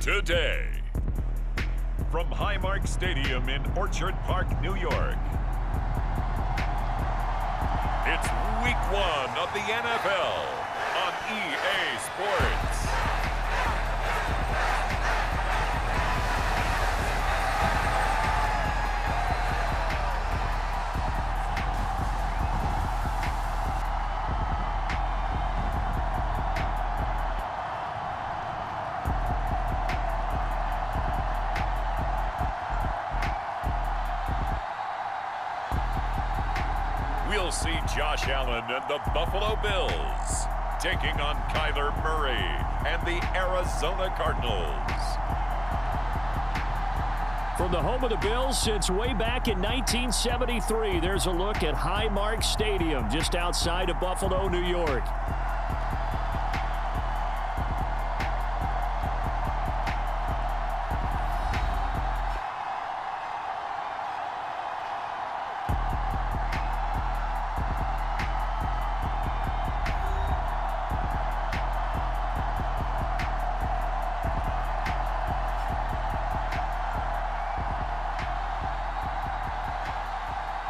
today. From Highmark Stadium in Orchard Park, New York, it's Week 1 of the NFL on EA Sports. We'll see Josh Allen and the Buffalo Bills taking on Kyler Murray and the Arizona Cardinals. From the home of the Bills since way back in 1973, there's a look at Highmark Stadium just outside of Buffalo, New York.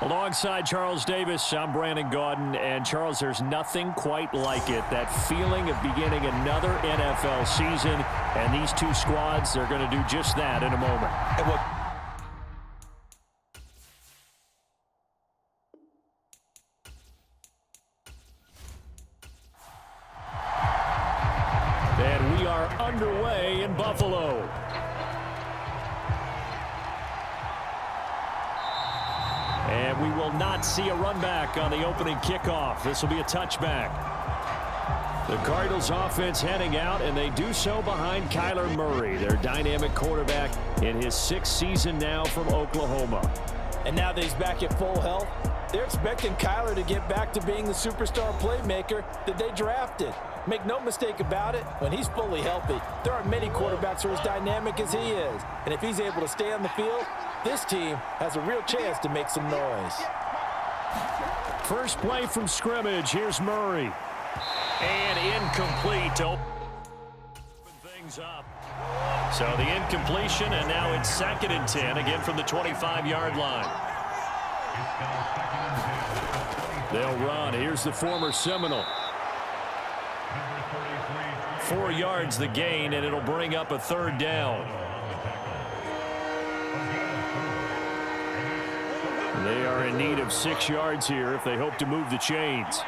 Alongside Charles Davis, I'm Brandon Gaudin. And Charles, there's nothing quite like it. That feeling of beginning another NFL season. And these two squads, they're going to do just that in a moment. And we are underway in Buffalo. And we will not see a run back on the opening kickoff. This will be a touchback. The Cardinals offense heading out, and they do so behind Kyler Murray, their dynamic quarterback in his 6th season now from Oklahoma. And now that he's back at full health, they're expecting Kyler to get back to being the superstar playmaker that they drafted. Make no mistake about it, when he's fully healthy, there aren't many quarterbacks who are as dynamic as he is. And if he's able to stay on the field, this team has a real chance to make some noise. First play from scrimmage. Here's Murray. And incomplete to open things up. So the incompletion, and now it's 2nd and 10, again from the 25-yard line. They'll run. Here's the former Seminole. 4 yards the gain, and it'll bring up a 3rd down. They are in need of 6 yards here if they hope to move the chains.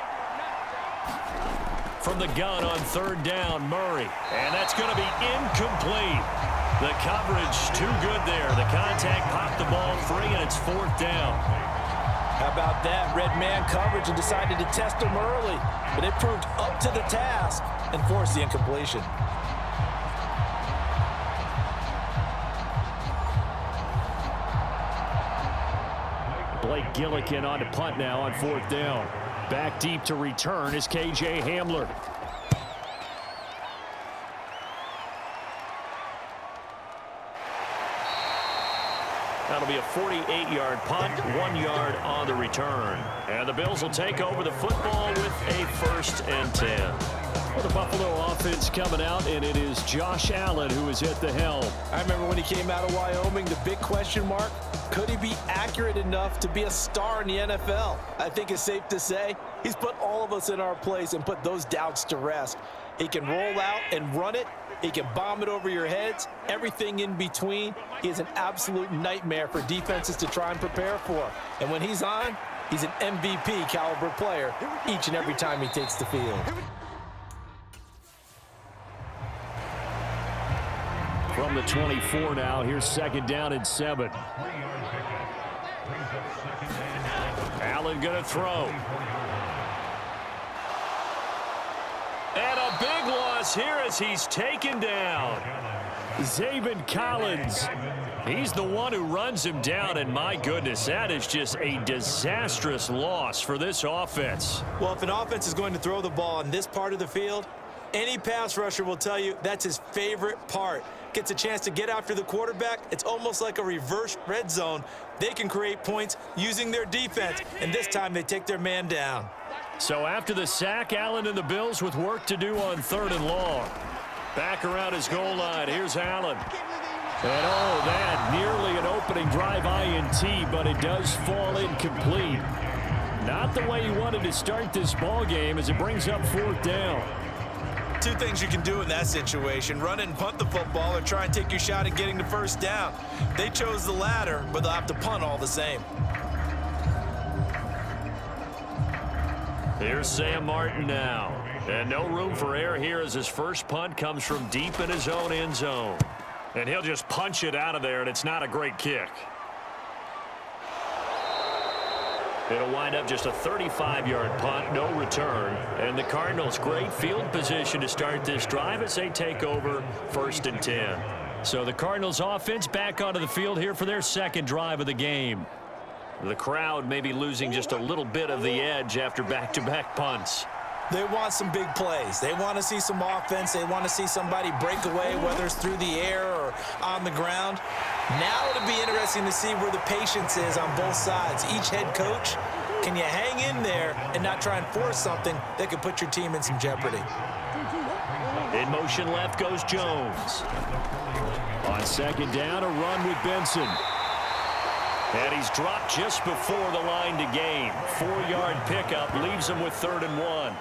From the gun on 3rd down, Murray. And that's going to be incomplete. The coverage too good there. The contact popped the ball free, and it's 4th down. How about that? Red man coverage and decided to test him early. But it proved up to the task and forced the incompletion. Blake Gillikin on to punt now on 4th down. Back deep to return is KJ Hamler. That'll be a 48-yard punt, 1 yard on the return. And the Bills will take over the football with a 1st and 10. Well, the Buffalo offense coming out, and it is Josh Allen who is at the helm. I remember when he came out of Wyoming, the big question mark, could he be accurate enough to be a star in the NFL? I think it's safe to say he's put all of us in our place and put those doubts to rest. He can roll out and run it. He can bomb it over your heads. Everything in between. He is an absolute nightmare for defenses to try and prepare for. And when he's on, he's an MVP caliber player each and every time he takes the field. From the 24 now, here's 2nd down and 7. Allen going to throw. And a big loss here as he's taken down. Zaven Collins. He's the one who runs him down, and my goodness, that is just a disastrous loss for this offense. Well, if an offense is going to throw the ball on this part of the field, any pass rusher will tell you that's his favorite part. Gets a chance to get after the quarterback. It's almost like a reverse red zone. They can create points using their defense, and this time they take their man down. So after the sack, Allen and the Bills with work to do on 3rd and long. Back around his goal line. Here's Allen. And oh, that nearly an opening drive INT, but it does fall incomplete. Not the way he wanted to start this ball game as it brings up 4th down. Two things you can do in that situation: run and punt the football, or try and take your shot at getting the 1st down. They chose the latter, but they'll have to punt all the same. Here's Sam Martin now. And no room for error here as his first punt comes from deep in his own end zone. And he'll just punch it out of there, and it's not a great kick. It'll wind up just a 35-yard punt, no return. And the Cardinals, great field position to start this drive as they take over 1st and 10. So the Cardinals offense back onto the field here for their 2nd drive of the game. The crowd may be losing just a little bit of the edge after back-to-back punts. They want some big plays. They want to see some offense. They want to see somebody break away, whether it's through the air or on the ground. Now it'll be interesting to see where the patience is on both sides. Each head coach, can you hang in there and not try and force something that could put your team in some jeopardy? In motion left goes Jones. On 2nd down, a run with Benson. And he's dropped just before the line to gain. 4-yard pickup leaves him with 3rd and 1.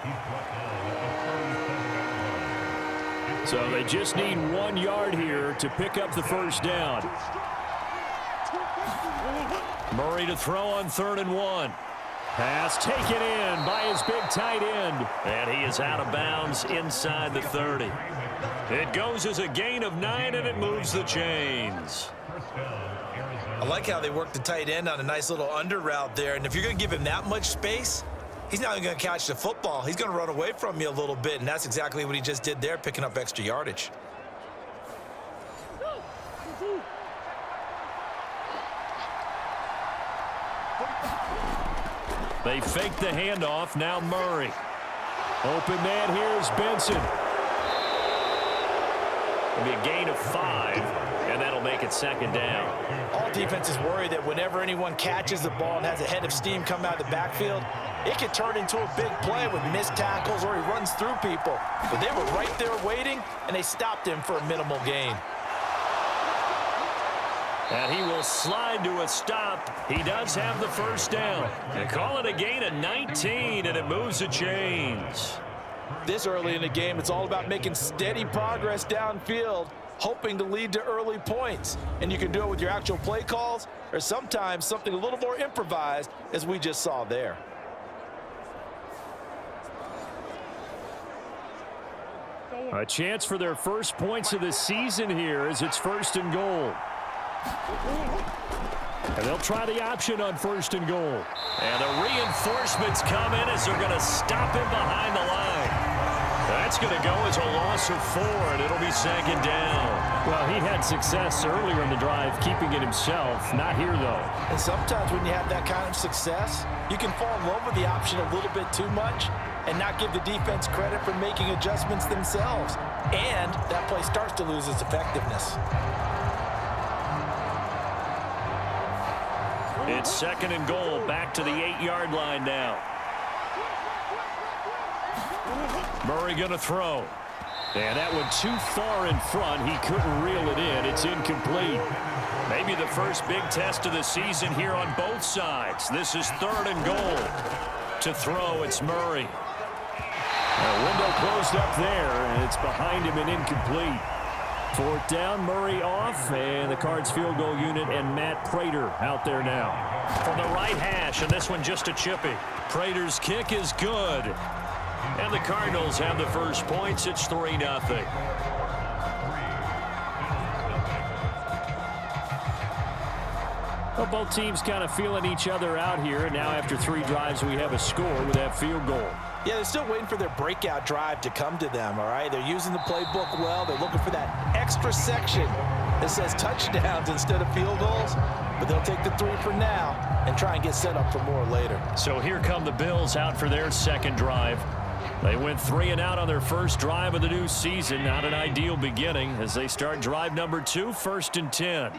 So they just need 1 yard here to pick up the 1st down. Murray to throw on 3rd and 1. Pass taken in by his big tight end. And he is out of bounds inside the 30. It goes as a gain of 9, and it moves the chains. I like how they work the tight end on a nice little under route there. And if you're going to give him that much space, he's not even going to catch the football. He's going to run away from you a little bit, and that's exactly what he just did there, picking up extra yardage. They fake the handoff. Now Murray. Open man here is Benson. It'll be a gain of 5, and that'll make it 2nd down. All defenses worry that whenever anyone catches the ball and has a head of steam come out of the backfield, it could turn into a big play with missed tackles or he runs through people. But they were right there waiting, and they stopped him for a minimal gain. And he will slide to a stop. He does have the 1st down. They call it a gain of 19, and it moves the chains. This early in the game, it's all about making steady progress downfield, hoping to lead to early points. And you can do it with your actual play calls or sometimes something a little more improvised, as we just saw there. A chance for their first points of the season here as it's 1st and goal. And they'll try the option on 1st and goal. And the reinforcements come in as they're going to stop him behind the line. That's going to go as a loss of 4, and it'll be 2nd down. Well, he had success earlier in the drive keeping it himself. Not here, though. And sometimes when you have that kind of success, you can fall in love with the option a little bit too much and not give the defense credit for making adjustments themselves. And that play starts to lose its effectiveness. It's 2nd and goal, back to the 8-yard line now. Murray going to throw. And that one too far in front. He couldn't reel it in. It's incomplete. Maybe the first big test of the season here on both sides. This is 3rd and goal. To throw, it's Murray. A window closed up there, and it's behind him and incomplete. 4th down, Murray off, and the Cards field goal unit and Matt Prater out there now. From the right hash, and this one just a chippy. Prater's kick is good. And the Cardinals have the first points. It's 3-0. Well, both teams kind of feeling each other out here. And now after 3 drives, we have a score with that field goal. Yeah, they're still waiting for their breakout drive to come to them, all right? They're using the playbook well. They're looking for that extra section that says touchdowns instead of field goals. But they'll take the 3 for now and try and get set up for more later. So here come the Bills out for their 2nd drive. They went 3 and out on their first drive of the new season. Not an ideal beginning as they start drive number 2, 1st and 10.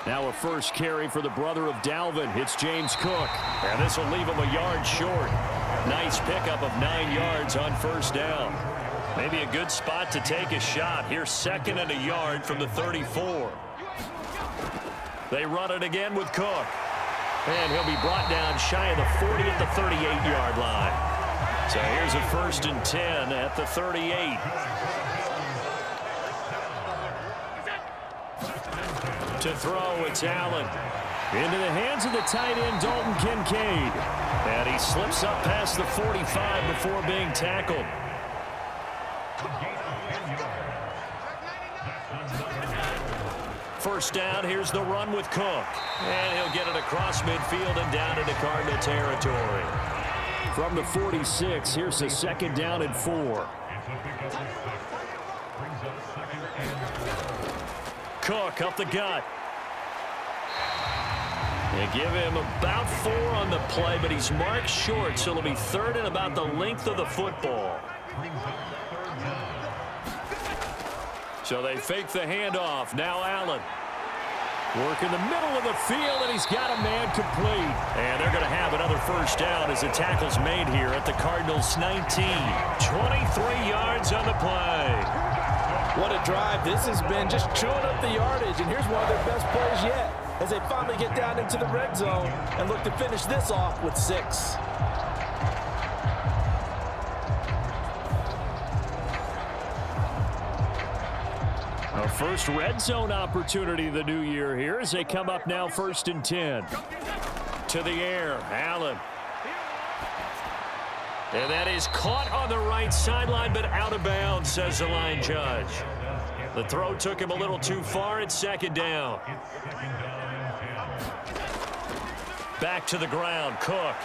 Now a first carry for the brother of Dalvin. It's James Cook. And this will leave him a yard short. Nice pickup of 9 yards on first down. Maybe a good spot to take a shot. Here's 2nd and a yard from the 34. They run it again with Cook. And he'll be brought down shy of the 40 at the 38-yard line. So here's a 1st and 10 at the 38. To throw, it's Allen. Into the hands of the tight end, Dalton Kincaid. And he slips up past the 45 before being tackled. First down, here's the run with Cook. And he'll get it across midfield and down into Cardinal territory. From the 46, here's the 2nd down and 4. Cook up the gut. They give him about 4 on the play, but he's marked short, so it'll be 3rd and about the length of the football. So they fake the handoff. Now Allen. Work in the middle of the field, and he's got a man complete. And they're going to have another first down as the tackle's made here at the Cardinals' 19. 23 yards on the play. What a drive. This has been just chewing up the yardage, and here's one of their best plays yet as they finally get down into the red zone and look to finish this off with 6. Our first red zone opportunity of the new year here as they come up now 1st and 10. To the air, Allen. And that is caught on the right sideline, but out of bounds, says the line judge. The throw took him a little too far. It's 2nd down. Back to the ground, Cook.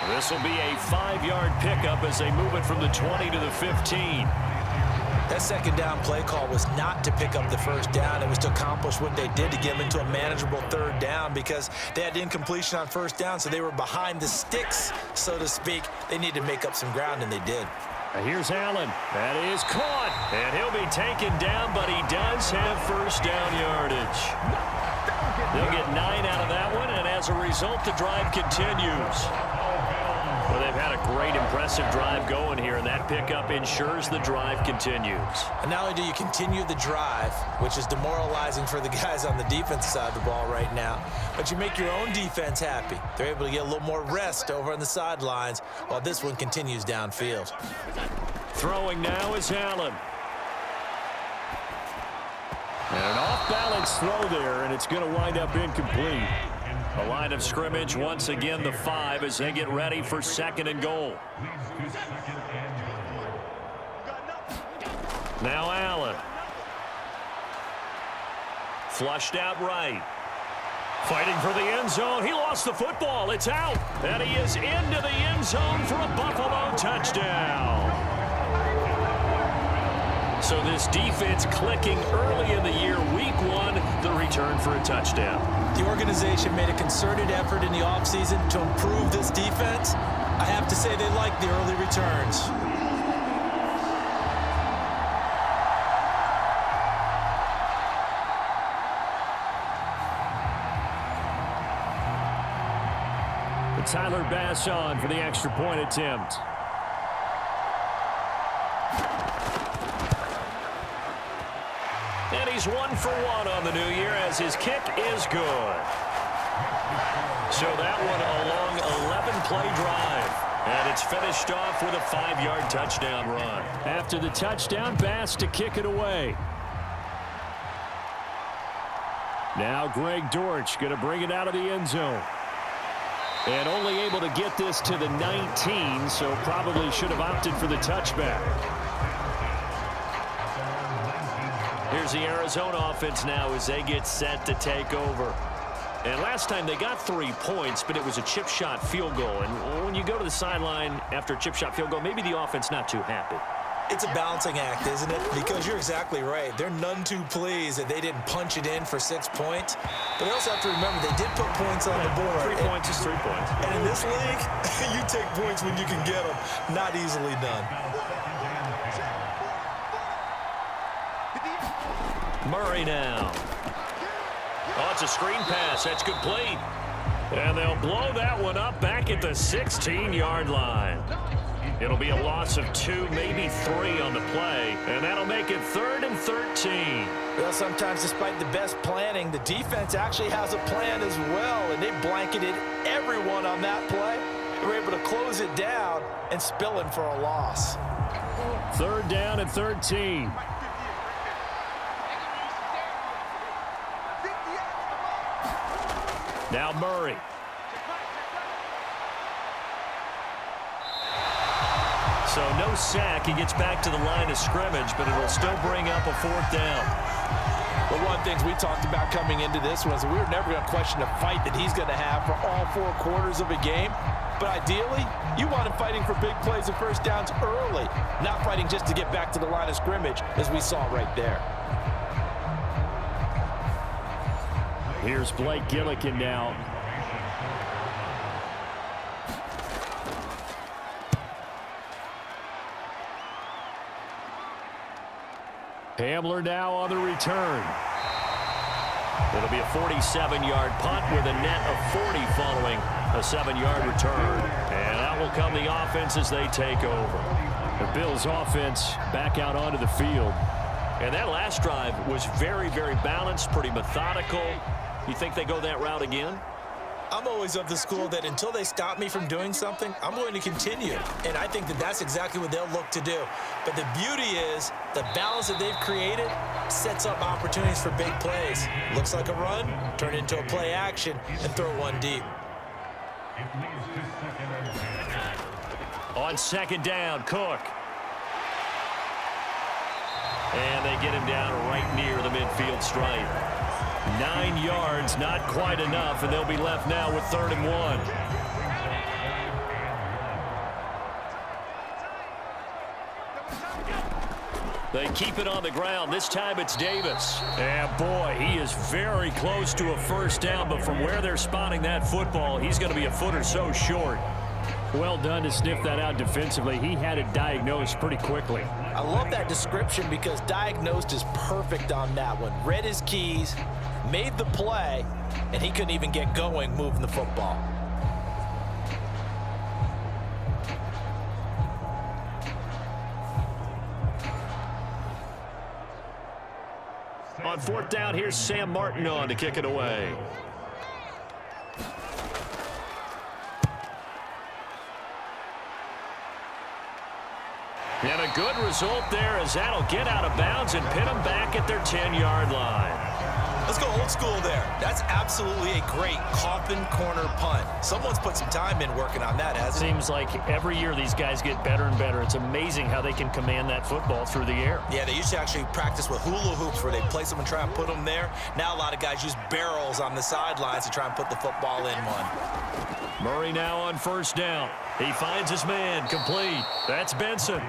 This will be a 5-yard pickup as they move it from the 20 to the 15. That 2nd down play call was not to pick up the first down. It was to accomplish what they did to get them into a manageable 3rd down because they had incompletion on first down, so they were behind the sticks, so to speak. They needed to make up some ground, and they did. Here's Allen. That is caught. And he'll be taken down, but he does have first down yardage. They'll get 9 out of that one, and as a result, the drive continues. Well, they've had a great, impressive drive going here, and that pickup ensures the drive continues. And not only do you continue the drive, which is demoralizing for the guys on the defense side of the ball right now, but you make your own defense happy. They're able to get a little more rest over on the sidelines while this one continues downfield. Throwing now is Allen. And an off-balance throw there, and it's going to wind up incomplete. The line of scrimmage, once again, the 5 as they get ready for 2nd and goal. Now Allen. Flushed out right. Fighting for the end zone. He lost the football. It's out. And he is into the end zone for a Buffalo touchdown. So this defense clicking early in the year, week 1, the return for a touchdown. The organization made a concerted effort in the offseason to improve this defense. I have to say they like the early returns. Tyler Bass on for the extra point attempt. And he's 1 for 1 on the new year as his kick is good. So that one a long 11-play drive. And it's finished off with a 5-yard touchdown run. After the touchdown, Bass to kick it away. Now Greg Dortch going to bring it out of the end zone. And only able to get this to the 19, so probably should have opted for the touchback. Here's the Arizona offense now as they get set to take over. And last time they got 3 points, but it was a chip shot field goal. And when you go to the sideline after a chip shot field goal, maybe the offense not too happy. It's a balancing act, isn't it? Because you're exactly right. They're none too pleased that they didn't punch it in for 6 points. But they also have to remember they did put points on the board. 3 points is 3 points. And in this league, you take points when you can get them. Not easily done. Murray now. Oh, it's a screen pass. That's complete. And they'll blow that one up back at the 16-yard line. It'll be a loss of 2, maybe 3 on the play, and that'll make it 3rd and 13. Well, sometimes despite the best planning, the defense actually has a plan as well, and they blanketed everyone on that play. They were able to close it down and spill in for a loss. 3rd down and 13. Now Murray. So no sack. He gets back to the line of scrimmage, but it'll still bring up a 4th down. Well, one of the things we talked about coming into this was we were never going to question the fight that he's going to have for all 4 quarters of a game. But ideally, you want him fighting for big plays and first downs early, not fighting just to get back to the line of scrimmage, as we saw right there. Here's Blake Gillikin now. Hamler now on the return. It'll be a 47-yard punt with a net of 40 following a 7-yard return. And that will come the offense as they take over. The Bills offense back out onto the field. And that last drive was very, very balanced, pretty methodical. You think they go that route again? I'm always of the school that until they stop me from doing something, I'm going to continue. And I think that that's exactly what they'll look to do. But the beauty is the balance that they've created sets up opportunities for big plays. Looks like a run, turn into a play action, and throw one deep. On 2nd down, Cook. And they get him down right near the midfield stripe. 9 yards, not quite enough, and they'll be left now with 3rd and 1. They keep it on the ground. This time it's Davis. And boy, he is very close to a first down, but from where they're spotting that football, he's going to be a foot or so short. Well done to sniff that out defensively. He had it diagnosed pretty quickly. I love that description because diagnosed is perfect on that one. Read his keys, made the play, and he couldn't even get going moving the football. On 4th down, here's Sam Martin on to kick it away. And a good result there as that'll get out of bounds and pin them back at their 10-yard line. Let's go old school there. That's absolutely a great coffin corner punt. Someone's put some time in working on that, hasn't it? Seems like every year these guys get better and better. It's amazing how they can command that football through the air. Yeah, they used to actually practice with hula hoops where they place them and try and put them there. Now a lot of guys use barrels on the sidelines to try and put the football in one. Murray now on 1st down. He finds his man, complete. That's Benson.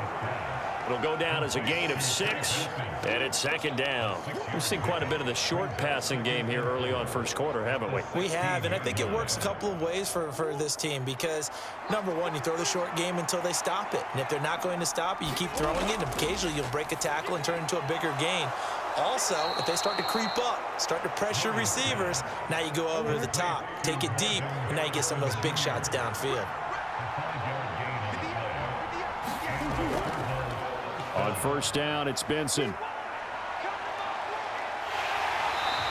It'll go down as a gain of 6, and it's 2nd down. We've seen quite a bit of the short passing game here early on first quarter, haven't we? We have, and I think it works a couple of ways for this team because, number one, you throw the short game until they stop it. And if they're not going to stop it, you keep throwing it, and occasionally you'll break a tackle and turn it into a bigger gain. Also, if they start to creep up, start to pressure receivers, now you go over the top, take it deep, and now you get some of those big shots downfield. On 1st down, it's Benson.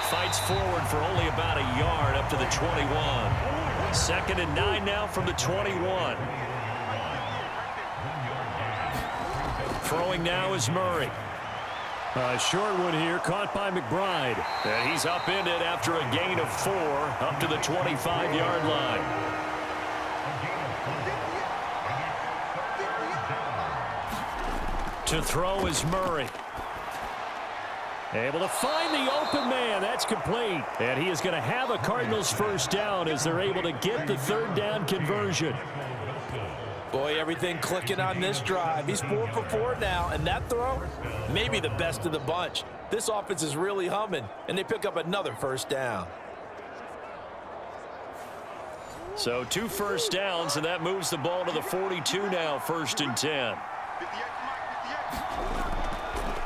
Fights forward for only about a yard up to the 21. 2nd and 9 now from the 21. Throwing now is Murray. Short one here, caught by McBride. And he's upended after a gain of 4 up to the 25-yard line. To throw is Murray. Able to find the open man. That's complete. And he is going to have a Cardinals first down as they're able to get the 3rd down conversion. Boy, everything clicking on this drive. He's 4 for 4 now, and that throw, maybe the best of the bunch. This offense is really humming, and they pick up another first down. So 2 first downs, and that moves the ball to the 42 now, 1st and 10.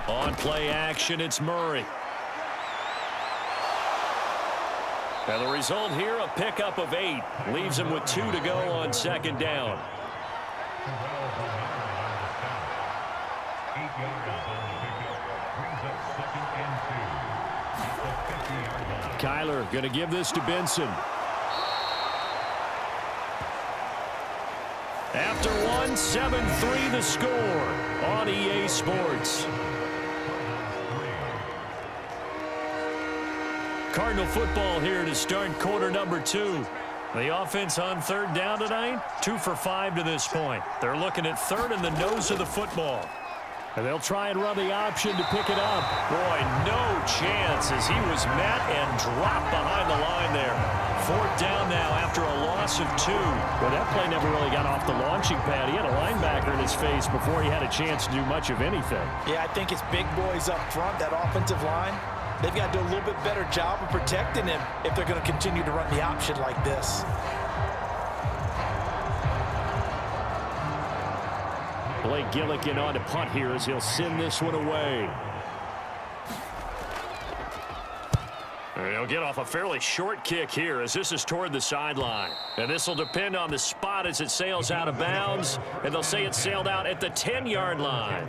On play action, it's Murray. And the result here, a pickup of 8. Leaves him with 2 to go on second down. Kyler going to give this to Benson. After one, 7-3 the score on EA Sports. Cardinal football here to start quarter number 2. The offense on third down tonight, 2 for 5 to this point. They're looking at third in the nose of the football. And they'll try and run the option to pick it up. Boy, no chance as he was met and dropped behind the line there. Fourth down now after a loss of 2. Well, that play never really got off the launching pad. He had a linebacker in his face before he had a chance to do much of anything. Yeah, I think it's big boys up front, that offensive line. They've got to do a little bit better job of protecting him if they're going to continue to run the option like this. Blake Gillikin on to punt here as he'll send this one away. He'll get off a fairly short kick here as this is toward the sideline. And this will depend on the spot as it sails out of bounds. And they'll say it sailed out at the 10-yard line.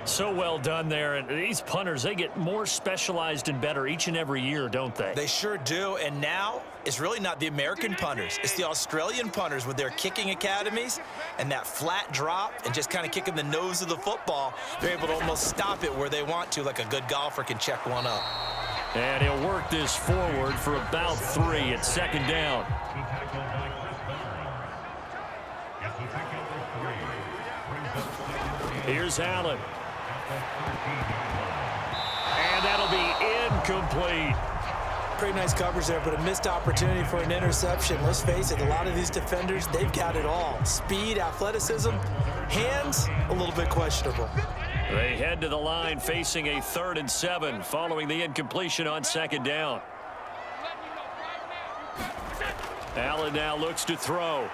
So well done there. And these punters, they get more specialized and better each and every year, don't they? They sure do. And now it's really not the American punters. It's the Australian punters with their kicking academies and that flat drop and just kind of kicking the nose of the football. They're able to almost stop it where they want to, like a good golfer can check one up. And he'll work this forward for about 3 at second down. Here's Allen. And that'll be incomplete. Pretty nice coverage there, but a missed opportunity for an interception. Let's face it, a lot of these defenders, they've got it all. Speed, athleticism, hands, a little bit questionable. They head to the line facing a 3rd and 7 following the incompletion on second down. Allen now looks to throw.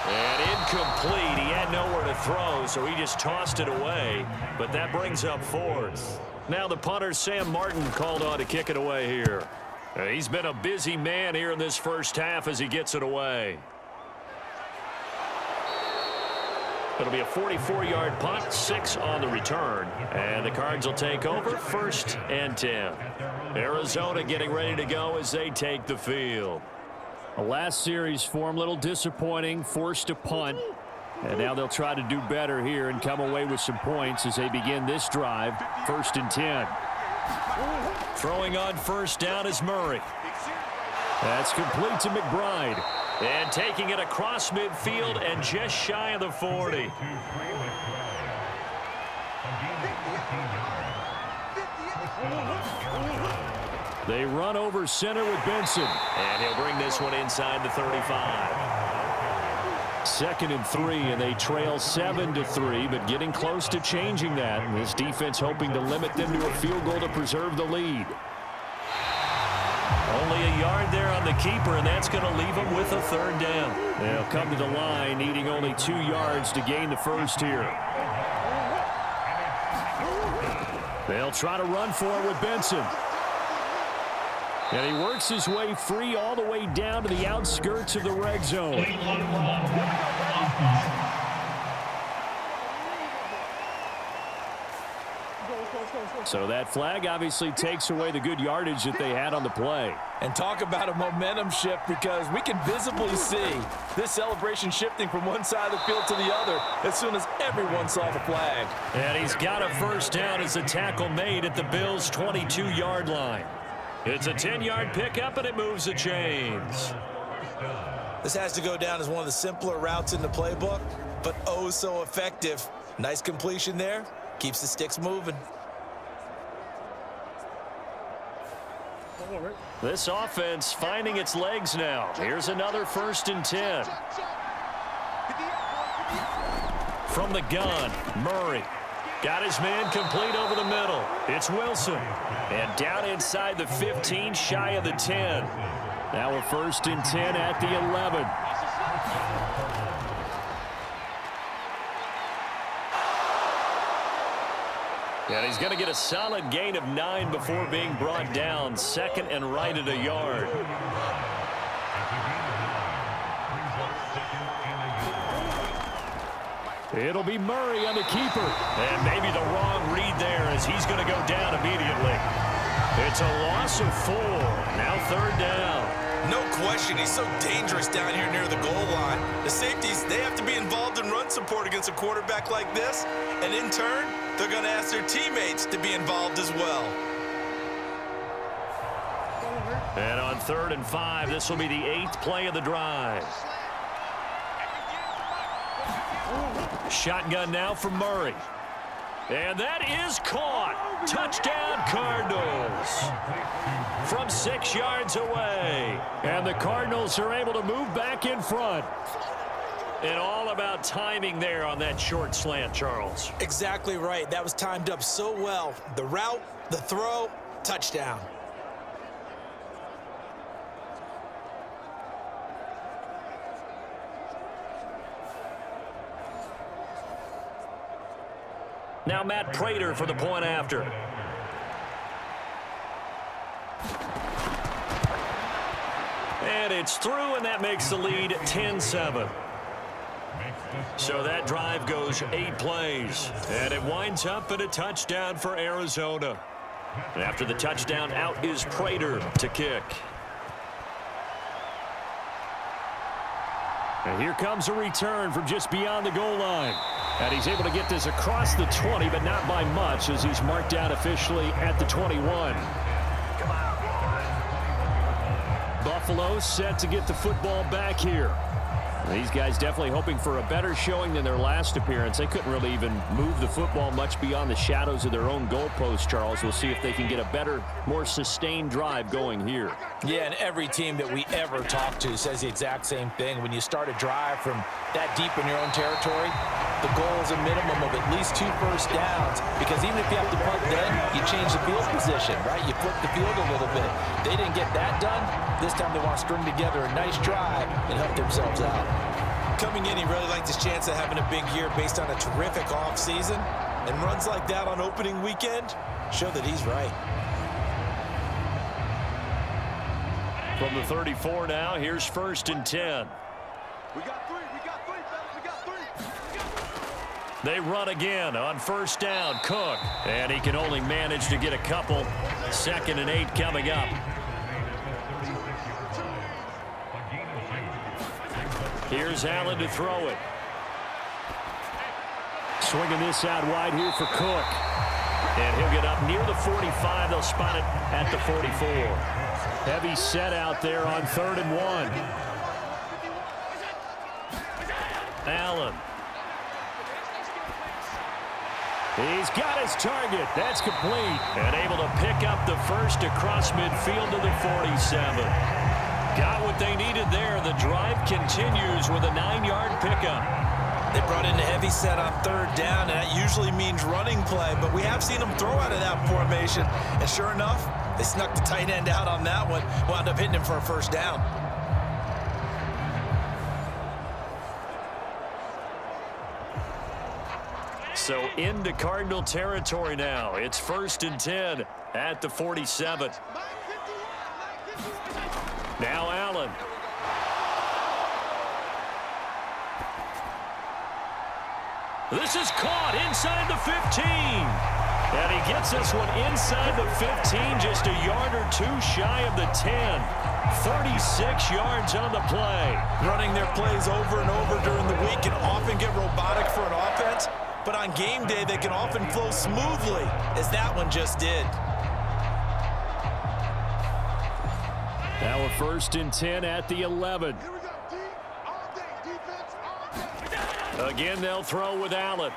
And incomplete. He had nowhere to throw, so he just tossed it away. But that brings up 4th. Now the punter, Sam Martin, called on to kick it away here. He's been a busy man here in this first half as he gets it away. It'll be a 44-yard punt, 6 on the return. And the Cards will take over, 1st and 10. Arizona getting ready to go as they take the field. The last series form, a little disappointing, forced to punt. And now they'll try to do better here and come away with some points as they begin this drive, 1st and 10. Throwing on first down is Murray. That's complete to McBride. And taking it across midfield and just shy of the 40. They run over center with Benson. And he'll bring this one inside the 35. 2nd and 3, and they trail 7-3, but getting close to changing that. And this defense hoping to limit them to a field goal to preserve the lead. Only a yard there on the keeper, and that's going to leave them with a 3rd down. They'll come to the line, needing only 2 yards to gain the first here. They'll try to run for it with Benson. And he works his way free all the way down to the outskirts of the red zone. So that flag obviously takes away the good yardage that they had on the play. And talk about a momentum shift, because we can visibly see this celebration shifting from one side of the field to the other as soon as everyone saw the flag. And he's got a first down as the tackle made at the Bills' 22-yard line. It's a 10-yard pickup, and it moves the chains. This has to go down as one of the simpler routes in the playbook, but oh so effective. Nice completion there. Keeps the sticks moving. This offense finding its legs now. Here's another 1st and 10. From the gun, Murray. Got his man complete over the middle. It's Wilson. And down inside the 15, shy of the 10. Now a 1st and 10 at the 11. And he's going to get a solid gain of 9 before being brought down. 2nd and right at a yard. It'll be Murray on the keeper. And maybe the wrong read there as he's going to go down immediately. It's a loss of 4. Now 3rd down. No question, he's so dangerous down here near the goal line. The safeties, they have to be involved in run support against a quarterback like this. And in turn, they're going to ask their teammates to be involved as well. And on 3rd and 5, this will be the 8th play of the drive. Shotgun now for Murray. And that is caught. Touchdown, Cardinals. From 6 yards away. And the Cardinals are able to move back in front. And all about timing there on that short slant, Charles. Exactly right. That was timed up so well. The route, the throw, touchdown. Now Matt Prater for the point after. And it's through, and that makes the lead 10-7. So that drive goes 8 plays. And it winds up in a touchdown for Arizona. And after the touchdown, out is Prater to kick. And here comes a return from just beyond the goal line. And he's able to get this across the 20, but not by much as he's marked down officially at the 21. Buffalo set to get the football back here. These guys definitely hoping for a better showing than their last appearance. They couldn't really even move the football much beyond the shadows of their own goalpost, Charles. We'll see if they can get a better, more sustained drive going here. Yeah, and every team that we ever talk to says the exact same thing. When you start a drive from that deep in your own territory, the goal is a minimum of at least 2 first downs, because even if you have to punt then, you change the field position, right? You flip the field a little bit. They didn't get that done. This time they want to string together a nice drive and help themselves out. Coming in, he really liked his chance of having a big year based on a terrific offseason, and runs like that on opening weekend show that he's right. From the 34 now, here's 1st and 10. We got 3, fellas, we got 3. They run again on 1st down, Cook. And he can only manage to get a couple. 2nd and 8 coming up. Here's Allen to throw it. Swinging this out wide here for Cook. And he'll get up near the 45. They'll spot it at the 44. Heavy set out there on 3rd and 1. Allen. He's got his target. That's complete. And able to pick up the first across midfield to the 47. Got what they needed there. The drive continues with a 9-yard pickup. They brought in a heavy set on 3rd down, and that usually means running play, but we have seen them throw out of that formation. And sure enough, they snuck the tight end out on that one, wound up hitting him for a 1st down. So into Cardinal territory now. It's 1st and 10 at the 47. Now Allen. This is caught inside the 15. And he gets this one inside the 15, just a yard or 2 shy of the 10. 36 yards on the play. Running their plays over and over during the week can often get robotic for an offense, but on game day they can often flow smoothly, as that one just did. Now a 1st and 10 at the 11. Here we go, D. All day, defense, all day. Again, they'll throw with Allen.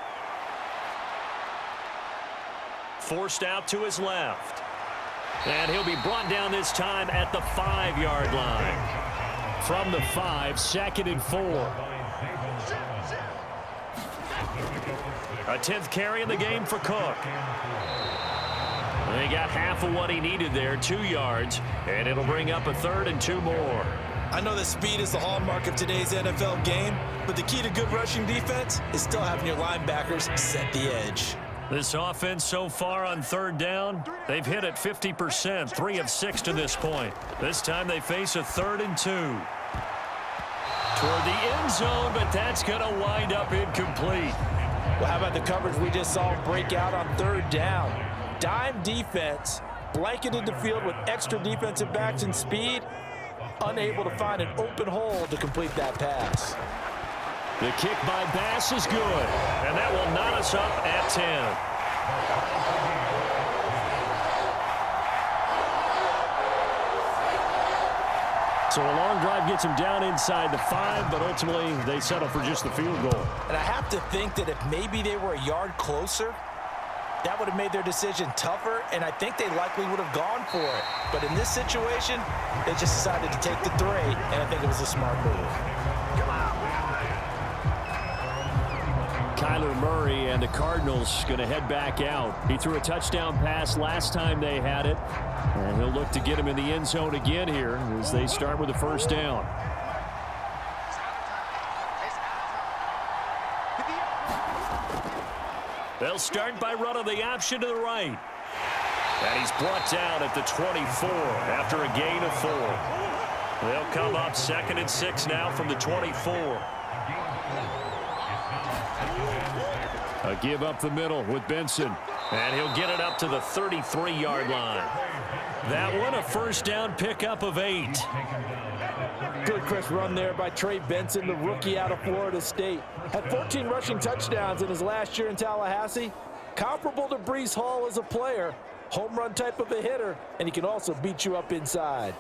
Forced out to his left. And he'll be brought down this time at the 5-yard line. From the 5, 2nd and 4. A 10th carry in the game for Cook. He got half of what he needed there, 2 yards, and it'll bring up a 3rd and 2 more. I know that speed is the hallmark of today's NFL game, but the key to good rushing defense is still having your linebackers set the edge. This offense so far on third down, they've hit it 50%, 3 of 6 to this point. This time they face a 3rd and 2. Toward the end zone, but that's going to wind up incomplete. Well, how about the coverage we just saw break out on third down? Dime defense, blanketed the field with extra defensive backs and speed, unable to find an open hole to complete that pass. The kick by Bass is good, and that will knot us up at 10. So a long drive gets him down inside the 5, but ultimately they settle for just the field goal. And I have to think that if maybe they were a yard closer, that would have made their decision tougher, and I think they likely would have gone for it. But in this situation, they just decided to take the 3, and I think it was a smart move. Kyler Murray and the Cardinals going to head back out. He threw a touchdown pass last time they had it, and he'll look to get him in the end zone again here as they start with the first down. They'll start by running the option to the right. And he's brought down at the 24 after a gain of 4. They'll come up 2nd and 6 now from the 24. A give up the middle with Benson. And he'll get it up to the 33-yard line. That one a first down pickup of 8. Good crisp run there by Trey Benson, the rookie out of Florida State. Had 14 rushing touchdowns in his last year in Tallahassee. Comparable to Breece Hall as a player. Home run type of a hitter, and he can also beat you up inside.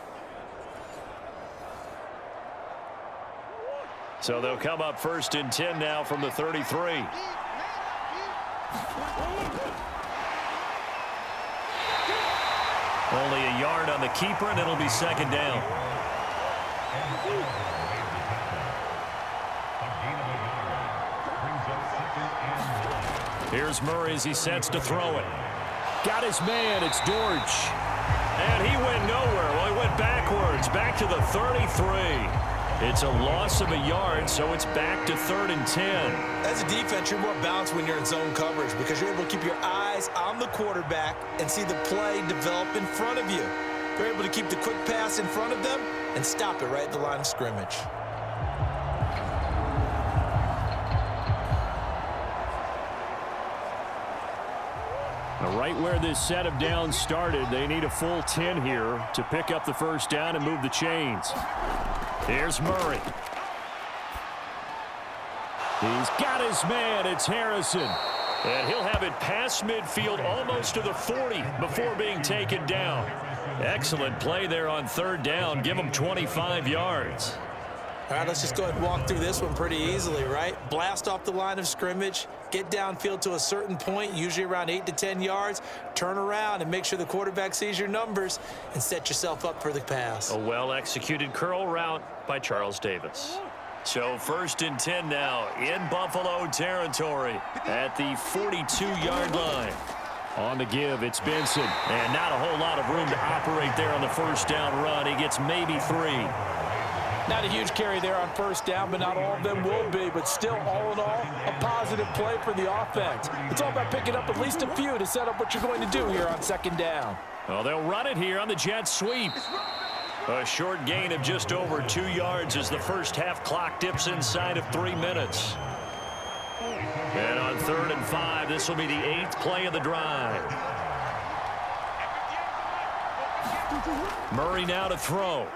So they'll come up 1st and 10 now from the 33. Only a yard on the keeper, and it'll be 2nd down. Here's Murray as he sets to throw it. Got his man. It's Dortch. And he went nowhere. Well, he went backwards, back to the 33. It's a loss of a yard, so it's back to 3rd and 10. As a defense, you're more balanced when you're in zone coverage because you're able to keep your eyes on the quarterback and see the play develop in front of you. You're able to keep the quick pass in front of them and stop it right at the line of scrimmage. Right where this set of downs started, they need a full 10 here to pick up the first down and move the chains. Here's Murray. He's got his man. It's Harrison. And he'll have it past midfield almost to the 40 before being taken down. Excellent play there on 3rd down. Give him 25 yards. All right, let's just go ahead and walk through this one pretty easily, right? Blast off the line of scrimmage, get downfield to a certain point, usually around 8 to 10 yards, turn around and make sure the quarterback sees your numbers and set yourself up for the pass. A well-executed curl route by Charles Davis. So 1st and 10 now in Buffalo territory at the 42-yard line. On the give, it's Benson. And not a whole lot of room to operate there on the first down run. He gets maybe 3. Not a huge carry there on 1st down, but not all of them will be. But still, all in all, a positive play for the offense. It's all about picking up at least a few to set up what you're going to do here on 2nd down. Well, they'll run it here on the jet sweep. A short gain of just over 2 yards as the first half clock dips inside of 3 minutes. And on 3rd and 5, this will be the 8th play of the drive. Murray now to throw.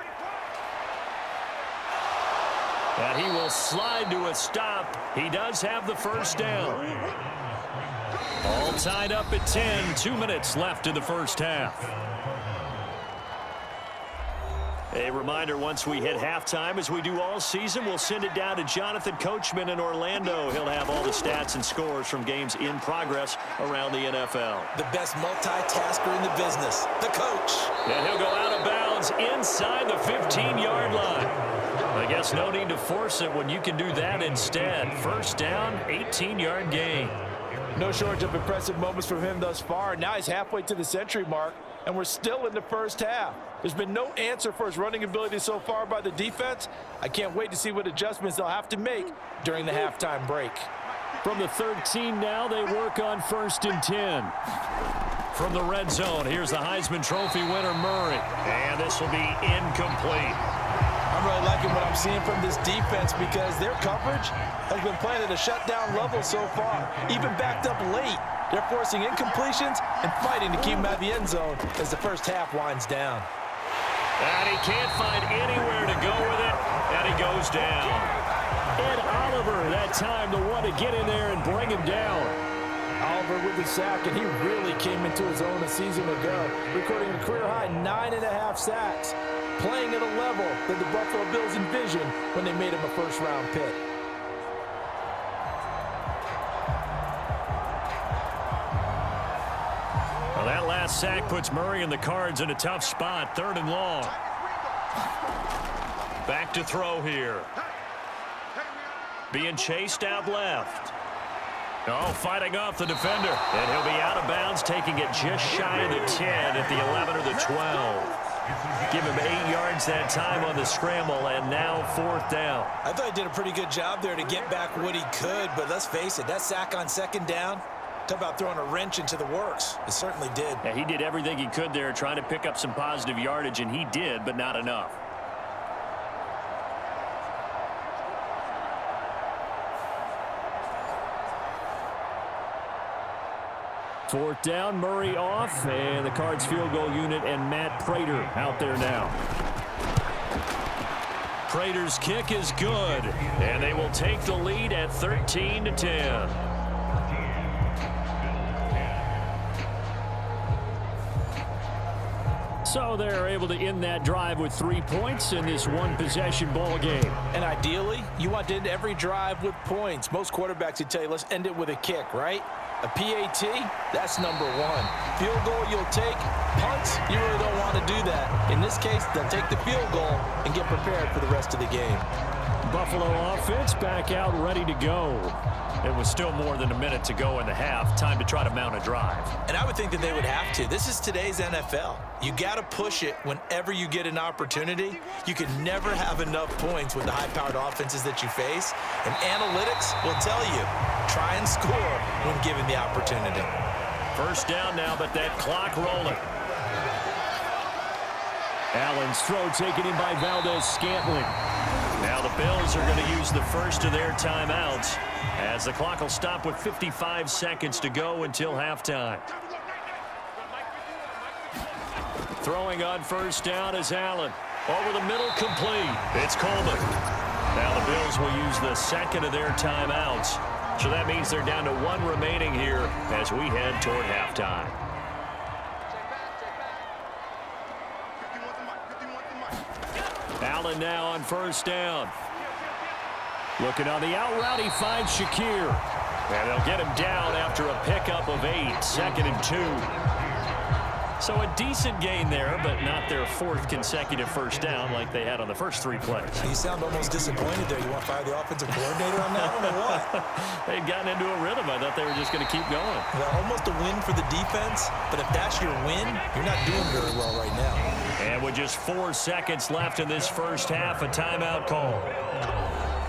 And he will slide to a stop. He does have the first down. All tied up at 10. 2 minutes left in the first half. A reminder, once we hit halftime, as we do all season, we'll send it down to Jonathan Coachman in Orlando. He'll have all the stats and scores from games in progress around the NFL. The best multitasker in the business, the coach. And he'll go out of bounds inside the 15-yard line. I guess no need to force it when you can do that instead. First down, 18-yard gain. No shortage of impressive moments from him thus far. Now he's halfway to the century mark, and we're still in the first half. There's been no answer for his running ability so far by the defense. I can't wait to see what adjustments they'll have to make during the halftime break. From the 13 now, they work on 1st and 10. From the red zone, here's the Heisman Trophy winner, Murray. And this will be incomplete. I'm really liking what I'm seeing from this defense because their coverage has been playing at a shutdown level so far. Even backed up late, they're forcing incompletions and fighting to keep them out of the end zone as the first half winds down. And he can't find anywhere to go with it, and he goes down. Ed Oliver, that time, the one to get in there and bring him down. Oliver with the sack, and he really came into his own a season ago, recording a career-high 9.5 sacks, playing at a level that the Buffalo Bills envisioned when they made him a first-round pick. Well, that last sack puts Murray and the Cards in a tough spot, 3rd and long. Back to throw here. Being chased out left. Oh, fighting off the defender. And he'll be out of bounds, taking it just shy of the 10 at the 11 or the 12. Give him 8 yards that time on the scramble, and now 4th down. I thought he did a pretty good job there to get back what he could, but let's face it, that sack on 2nd down, talk about throwing a wrench into the works. It certainly did. Yeah, he did everything he could there, trying to pick up some positive yardage, and he did, but not enough. Fourth down, Murray off, and the Cards field goal unit and Matt Prater out there now. Prater's kick is good, and they will take the lead at 13-10. So they're able to end that drive with 3 points in this one-possession ball game. And ideally, you want to end every drive with points. Most quarterbacks would tell you, let's end it with a kick, right? A PAT, that's number 1. Field goal you'll take. Punts, you really don't want to do that. In this case, they'll take the field goal and get prepared for the rest of the game. Buffalo offense back out ready to go. It was still more than a minute to go in the half. Time to try to mount a drive. And I would think that they would have to. This is today's NFL. You got to push it whenever you get an opportunity. You can never have enough points with the high-powered offenses that you face. And analytics will tell you, try and score when given the opportunity. First down now, but that clock rolling. Allen's throw taken in by Valdez-Scantling. Now the Bills are going to use the first of their timeouts as the clock will stop with 55 seconds to go until halftime. Throwing on first down is Allen. Over the middle, complete. It's Coleman. Now the Bills will use the second of their timeouts. So that means they're down to 1 remaining here as we head toward halftime. Allen now on first down. Looking on the out route, he finds Shakir. And they'll get him down after a pickup of 8, 2nd and 2. So a decent gain there, but not their 4th consecutive first down like they had on the first 3 plays. You sound almost disappointed there. You want to fire the offensive coordinator on that one or what? They'd gotten into a rhythm. I thought they were just going to keep going. Well, almost a win for the defense, but if that's your win, you're not doing very well right now. And with just 4 seconds left in this first half, a timeout call.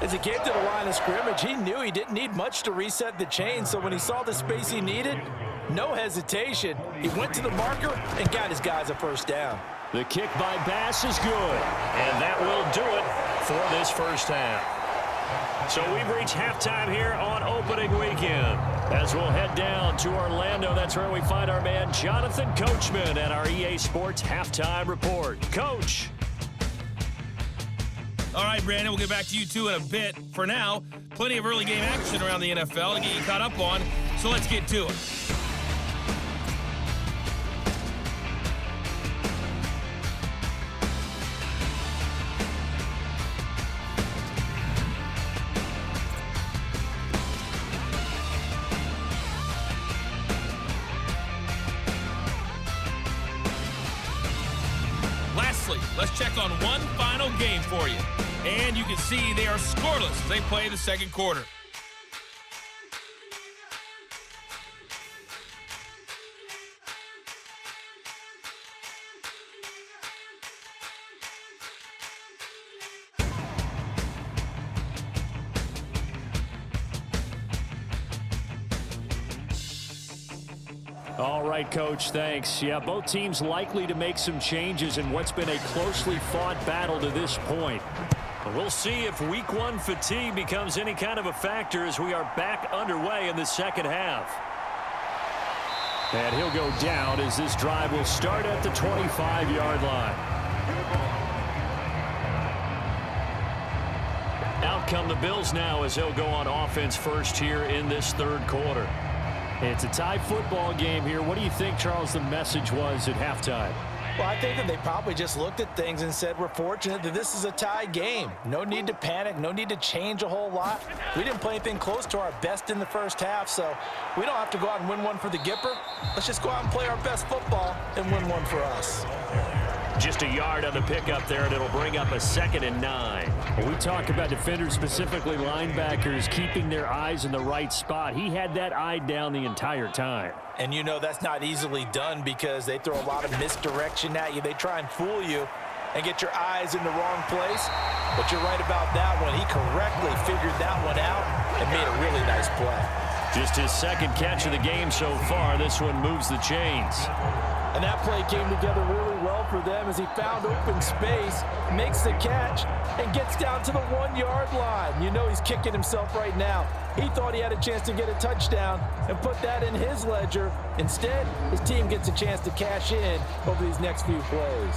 As he came to the line of scrimmage, he knew he didn't need much to reset the chain, so when he saw the space he needed, no hesitation. He went to the marker and got his guys a first down. The kick by Bass is good, and that will do it for this first half. So we've reached halftime here on opening weekend. As we'll head down to Orlando, that's where we find our man Jonathan Coachman at our EA Sports Halftime Report. Coach. All right, Brandon, we'll get back to you two in a bit. For now, plenty of early game action around the NFL to get you caught up on, so let's get to it. Lastly, let's check on one final game for you. And you can see they are scoreless as they play the second quarter. All right, Coach, thanks. Yeah, both teams likely to make some changes in what's been a closely fought battle to this point. We'll see if week one fatigue becomes any kind of a factor as we are back underway in the second half. And he'll go down as this drive will start at the 25-yard line. Out come the Bills now as they'll go on offense first here in this third quarter. It's a tie football game here. What do you think, Charles, the message was at halftime? Well, I think that they probably just looked at things and said, we're fortunate that this is a tie game. No need to panic. No need to change a whole lot. We didn't play anything close to our best in the first half, so we don't have to go out and win one for the Gipper. Let's just go out and play our best football and win one for us. Just a yard on the pickup there, and it'll bring up a 2nd and 9. When we talk about defenders, specifically linebackers, keeping their eyes in the right spot, he had that eye down the entire time. And you know that's not easily done because they throw a lot of misdirection at you. They try and fool you and get your eyes in the wrong place. But you're right about that one. He correctly figured that one out and made a really nice play. Just his second catch of the game so far. This one moves the chains. And that play came together really well for them as he found open space, makes the catch, and gets down to the 1-yard line. You know he's kicking himself right now. He thought he had a chance to get a touchdown and put that in his ledger. Instead, his team gets a chance to cash in over these next few plays.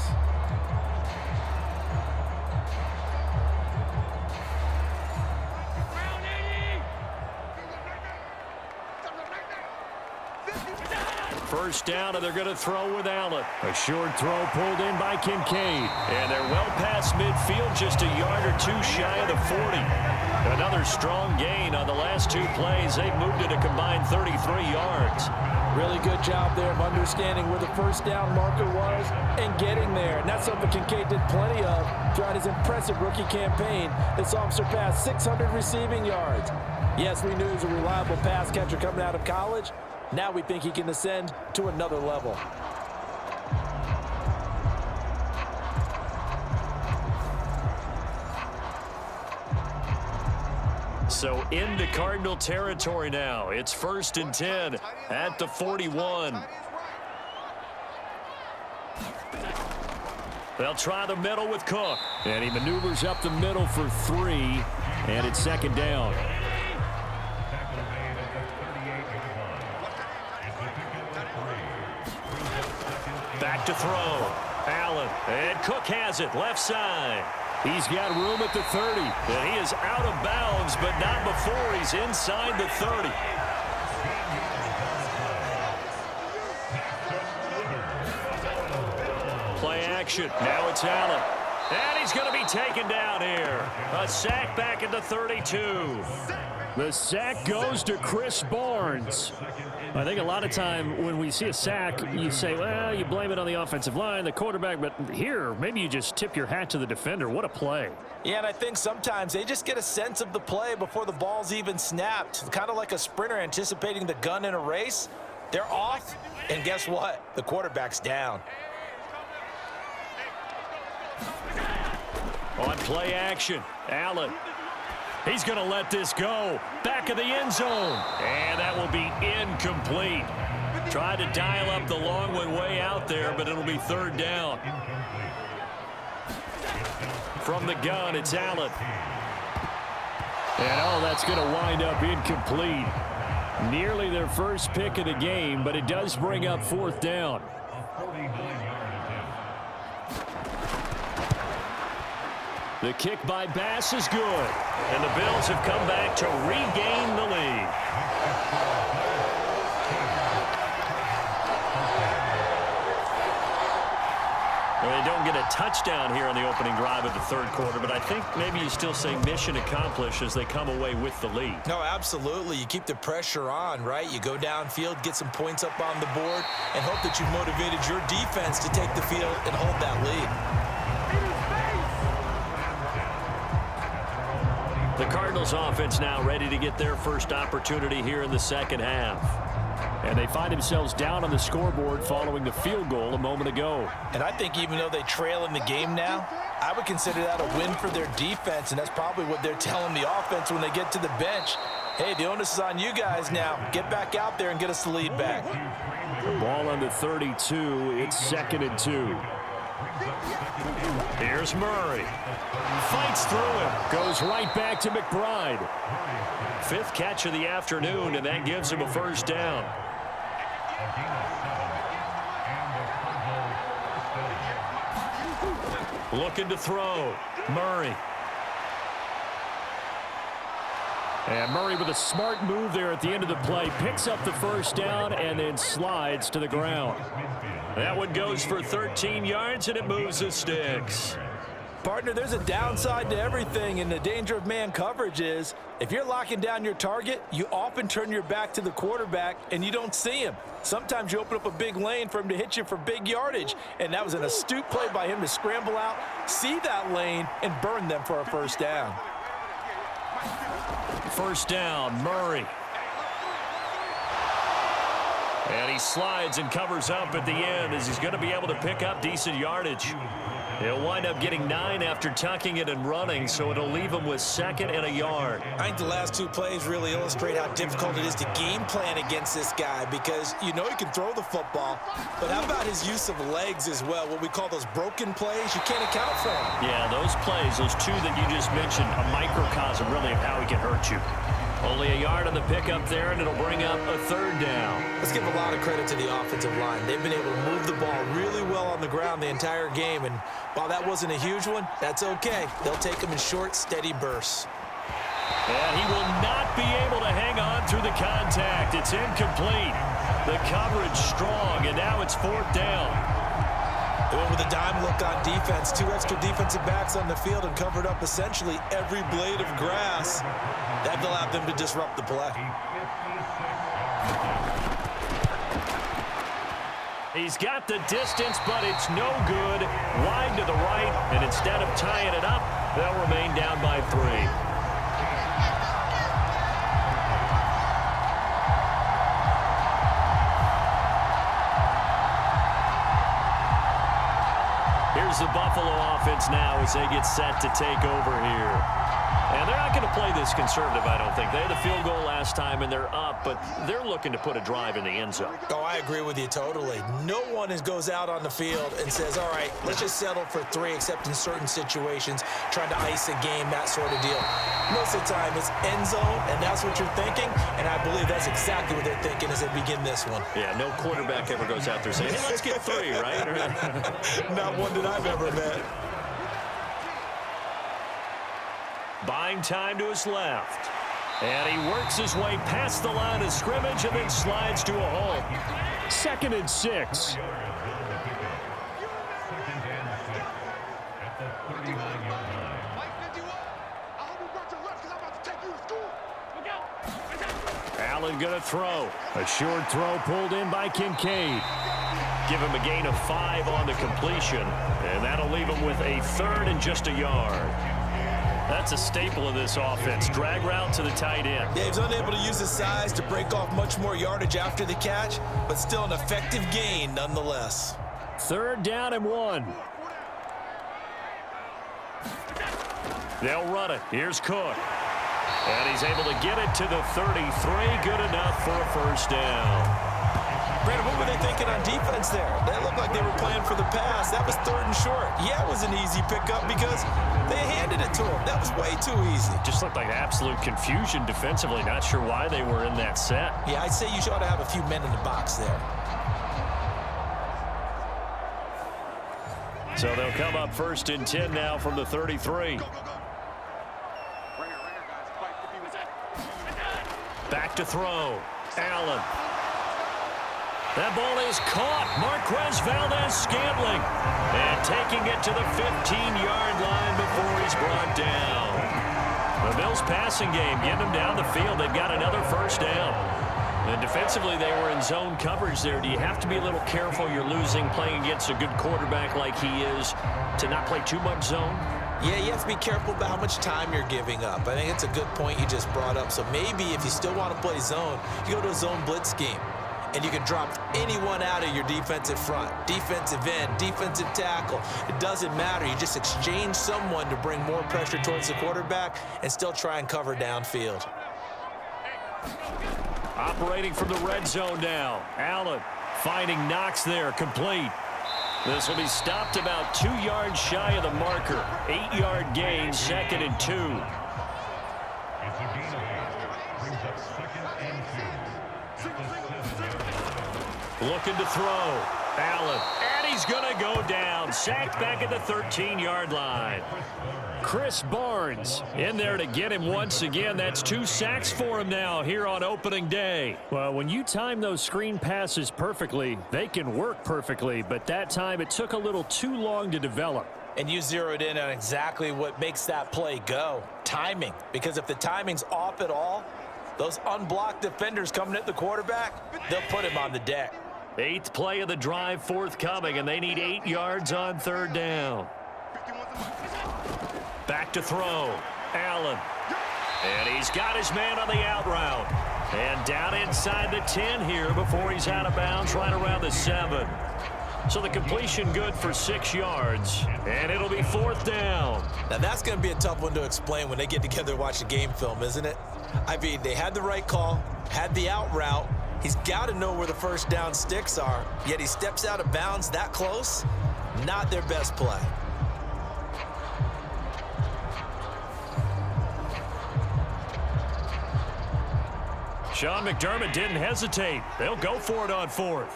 First down, and they're going to throw with Allen. A short throw pulled in by Kincaid. And they're well past midfield, just a yard or two shy of the 40. Another strong gain on the last two plays. They've moved it a combined 33 yards. Really good job there of understanding where the first down marker was and getting there. And that's something Kincaid did plenty of throughout his impressive rookie campaign that saw him surpass 600 receiving yards. Yes, we knew he was a reliable pass catcher coming out of college. Now we think he can ascend to another level. So into Cardinal territory now. It's 1st and 10 at the 41. They'll try the middle with Cook. And he maneuvers up the middle for 3. And it's 2nd down. Back to throw. Allen. And Cook has it. Left side. He's got room at the 30. And he is out of bounds, but not before he's inside the 30. Play action. Now it's Allen. And he's going to be taken down here. A sack back at the 32. The sack goes to Chris Barnes. I think a lot of time when we see a sack, you say, well, you blame it on the offensive line, the quarterback, but here, maybe you just tip your hat to the defender. What a play. Yeah, and I think sometimes they just get a sense of the play before the ball's even snapped. Kind of like a sprinter anticipating the gun in a race. They're off, and guess what? The quarterback's down. On play action, Allen. He's going to let this go. Back of the end zone. And that will be incomplete. Tried to dial up the long one way out there, but it'll be 3rd down. From the gun, it's Allen. And, that's going to wind up incomplete. Nearly their first pick of the game, but it does bring up 4th down. The kick by Bass is good. And the Bills have come back to regain the lead. Well, they don't get a touchdown here on the opening drive of the 3rd quarter, but I think maybe you still say mission accomplished as they come away with the lead. No, absolutely. You keep the pressure on, right? You go downfield, get some points up on the board, and hope that you've motivated your defense to take the field and hold that lead. The Cardinals offense now ready to get their first opportunity here in the second half. And they find themselves down on the scoreboard following the field goal a moment ago. And I think even though they trail in the game now, I would consider that a win for their defense, and that's probably what they're telling the offense when they get to the bench. Hey, the onus is on you guys now. Get back out there and get us the lead back. The ball on the 32. It's 2nd and 2. Here's Murray. Fights through him. Goes right back to McBride. 5th catch of the afternoon, and that gives him a first down. Looking to throw. Murray. And Murray with a smart move there at the end of the play. Picks up the first down and then slides to the ground. That one goes for 13 yards, and it moves the sticks. Partner, there's a downside to everything, and the danger of man coverage is if you're locking down your target, you often turn your back to the quarterback and you don't see him. Sometimes you open up a big lane for him to hit you for big yardage, and that was an astute play by him to scramble out, see that lane, and burn them for a first down. First down, Murray. And he slides and covers up at the end as he's going to be able to pick up decent yardage. He'll wind up getting 9 after tucking it and running, so it'll leave him with 2nd and a yard. I think the last 2 plays really illustrate how difficult it is to game plan against this guy because you know he can throw the football, but how about his use of legs as well, what we call those broken plays? You can't account for them. Yeah, those plays, those 2 that you just mentioned, a microcosm really of how he can hurt you. Only a yard on the pickup there, and it'll bring up a 3rd down. Let's give a lot of credit to the offensive line. They've been able to move the ball really well on the ground the entire game, and while that wasn't a huge one, that's okay. They'll take them in short, steady bursts. And he will not be able to hang on through the contact. It's incomplete. The coverage strong, and now it's 4th down. They went with a dime look on defense. 2 extra defensive backs on the field and covered up essentially every blade of grass. That allowed them to disrupt the play. He's got the distance, but it's no good. Wide to the right, and instead of tying it up, they'll remain down by 3. Here's the Buffalo offense now as they get set to take over here. And they're not going to play this conservative, I don't think. They had the field goal last time, and they're up, but they're looking to put a drive in the end zone. Oh, I agree with you totally. No one goes out on the field and says, all right, let's just settle for 3, except in certain situations, trying to ice a game, that sort of deal. Most of the time, it's end zone, and that's what you're thinking, and I believe that's exactly what they're thinking as they begin this one. Yeah, no quarterback ever goes out there saying, hey, let's get 3, right? Not one that I've ever met. Buying time to his left. And he works his way past the line of scrimmage and then slides to a hole. 2nd and 6. Allen gonna throw. A short throw pulled in by Kincaid. Give him a gain of 5 on the completion, and that'll leave him with a 3rd and just a yard. That's a staple of this offense. Drag route to the tight end. Yeah, he's unable to use his size to break off much more yardage after the catch, but still an effective gain nonetheless. 3rd down and 1. They'll run it. Here's Cook. And he's able to get it to the 33. Good enough for a first down. Brandon, what were they thinking on defense there? They looked like they were playing for the pass. That was 3rd and short. Yeah, it was an easy pickup because they handed it to him. That was way too easy. Just looked like absolute confusion defensively. Not sure why they were in that set. Yeah, I'd say you ought to have a few men in the box there. So they'll come up 1st and 10 now from the 33. Back to throw. Allen. That ball is caught. Marquez Valdez-Scantling. And taking it to the 15-yard line before he's brought down. The Bills passing game, getting them down the field. They've got another first down. And defensively, they were in zone coverage there. Do you have to be a little careful? You're losing, playing against a good quarterback like he is, to not play too much zone? Yeah, you have to be careful about how much time you're giving up. I think it's a good point you just brought up. So maybe if you still want to play zone, you go to a zone blitz scheme. And you can drop anyone out of your defensive front, defensive end, defensive tackle. It doesn't matter. You just exchange someone to bring more pressure towards the quarterback and still try and cover downfield. Operating from the red zone now. Allen Finding Knox there, complete. This will be stopped about 2 yards shy of the marker. 8-yard gain, 2nd and 2. Looking to throw. Allen. And he's going to go down. Sacked back at the 13-yard line. Chris Barnes in there to get him once again. That's 2 sacks for him now here on opening day. Well, when you time those screen passes perfectly, they can work perfectly. But that time it took a little too long to develop. And you zeroed in on exactly what makes that play go. Timing. Because if the timing's off at all, those unblocked defenders coming at the quarterback, they'll put him on the deck. 8th play of the drive forthcoming, and they need 8 yards on 3rd down. Back to throw. Allen. And he's got his man on the out route. And down inside the 10 here before he's out of bounds right around the 7. So the completion good for 6 yards. And it'll be 4th down. Now that's going to be a tough one to explain when they get together to watch the game film, isn't it? I mean, they had the right call, had the out route. He's got to know where the first down sticks are, yet he steps out of bounds that close. Not their best play. Sean McDermott didn't hesitate. They'll go for it on 4th.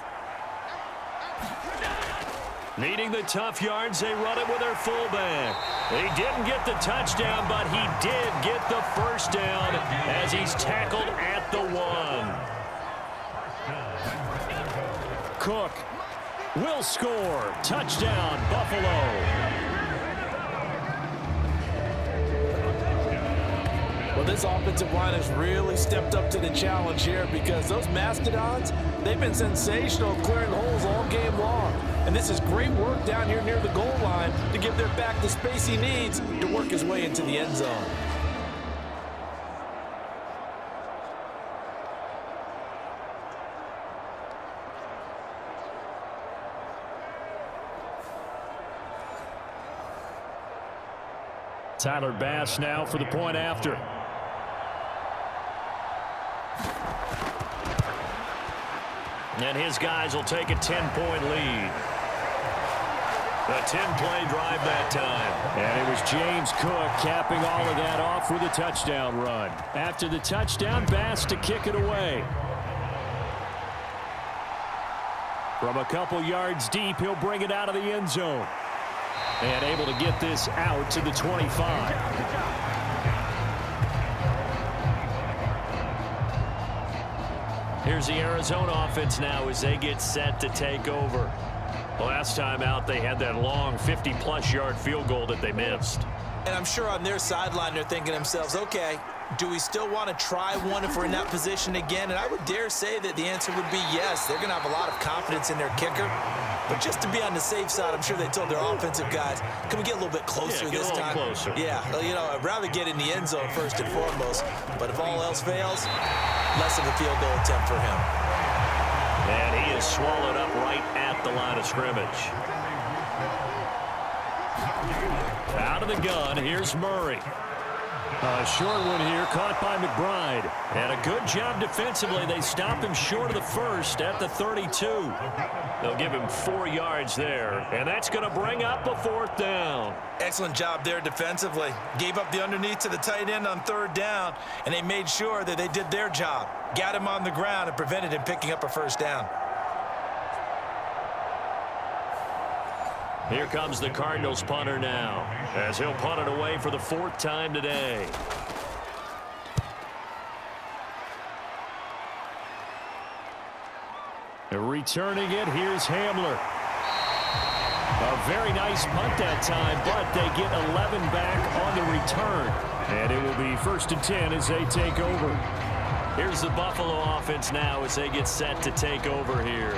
Needing the tough yards, they run it with their fullback. He didn't get the touchdown, but he did get the first down as he's tackled at the 1. Cook will score. Touchdown, Buffalo. Well, this offensive line has really stepped up to the challenge here because those Mastodons, they've been sensational clearing holes all game long. And this is great work down here near the goal line to give their back the space he needs to work his way into the end zone. Tyler Bass now for the point after. And his guys will take a 10-point lead. A 10-play drive that time. And it was James Cook capping all of that off with a touchdown run. After the touchdown, Bass to kick it away. From a couple yards deep, he'll bring it out of the end zone. And able to get this out to the 25. Here's the Arizona offense now as they get set to take over. Last time out, they had that long 50-plus yard field goal that they missed. And I'm sure on their sideline, they're thinking to themselves, okay, do we still want to try one if we're in that position again? And I would dare say that the answer would be yes. They're going to have a lot of confidence in their kicker. But just to be on the safe side, I'm sure they told their offensive guys, can we get a little bit closer this time? Closer. Yeah, well, you know, I'd rather get in the end zone first and foremost. But if all else fails, less of a field goal attempt for him. And he is swallowed up right at the line of scrimmage. Out of the gun, here's Murray. A short one here, caught by McBride. And a good job defensively. They stop him short of the first at the 32. They'll give him 4 yards there. And that's going to bring up a 4th down. Excellent job there defensively. Gave up the underneath to the tight end on 3rd down, and they made sure that they did their job. Got him on the ground and prevented him picking up a first down. Here comes the Cardinals punter now, as he'll punt it away for the 4th time today. Returning it, here's Hamler. A very nice punt that time, but they get 11 back on the return. And it will be 1st and 10 as they take over. Here's the Buffalo offense now as they get set to take over here.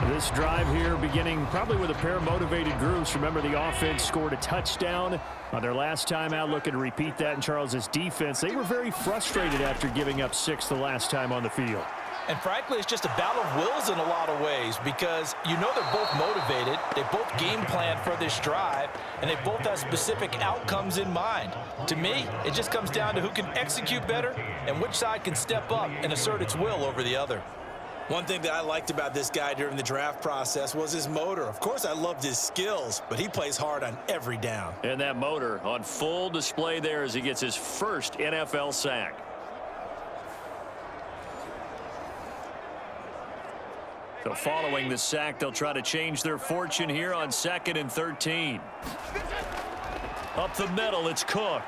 This drive here beginning probably with a pair of motivated groups. Remember, the offense scored a touchdown on their last time out. Looking to repeat that in Charles's defense. They were very frustrated after giving up 6 the last time on the field. And frankly, it's just a battle of wills in a lot of ways because you know they're both motivated. They both game plan for this drive, and they both have specific outcomes in mind. To me, it just comes down to who can execute better and which side can step up and assert its will over the other. One thing that I liked about this guy during the draft process was his motor. Of course, I loved his skills, but he plays hard on every down. And that motor on full display there as he gets his first NFL sack. So following the sack, they'll try to change their fortune here on 2nd and 13. Up the middle, it's Cook.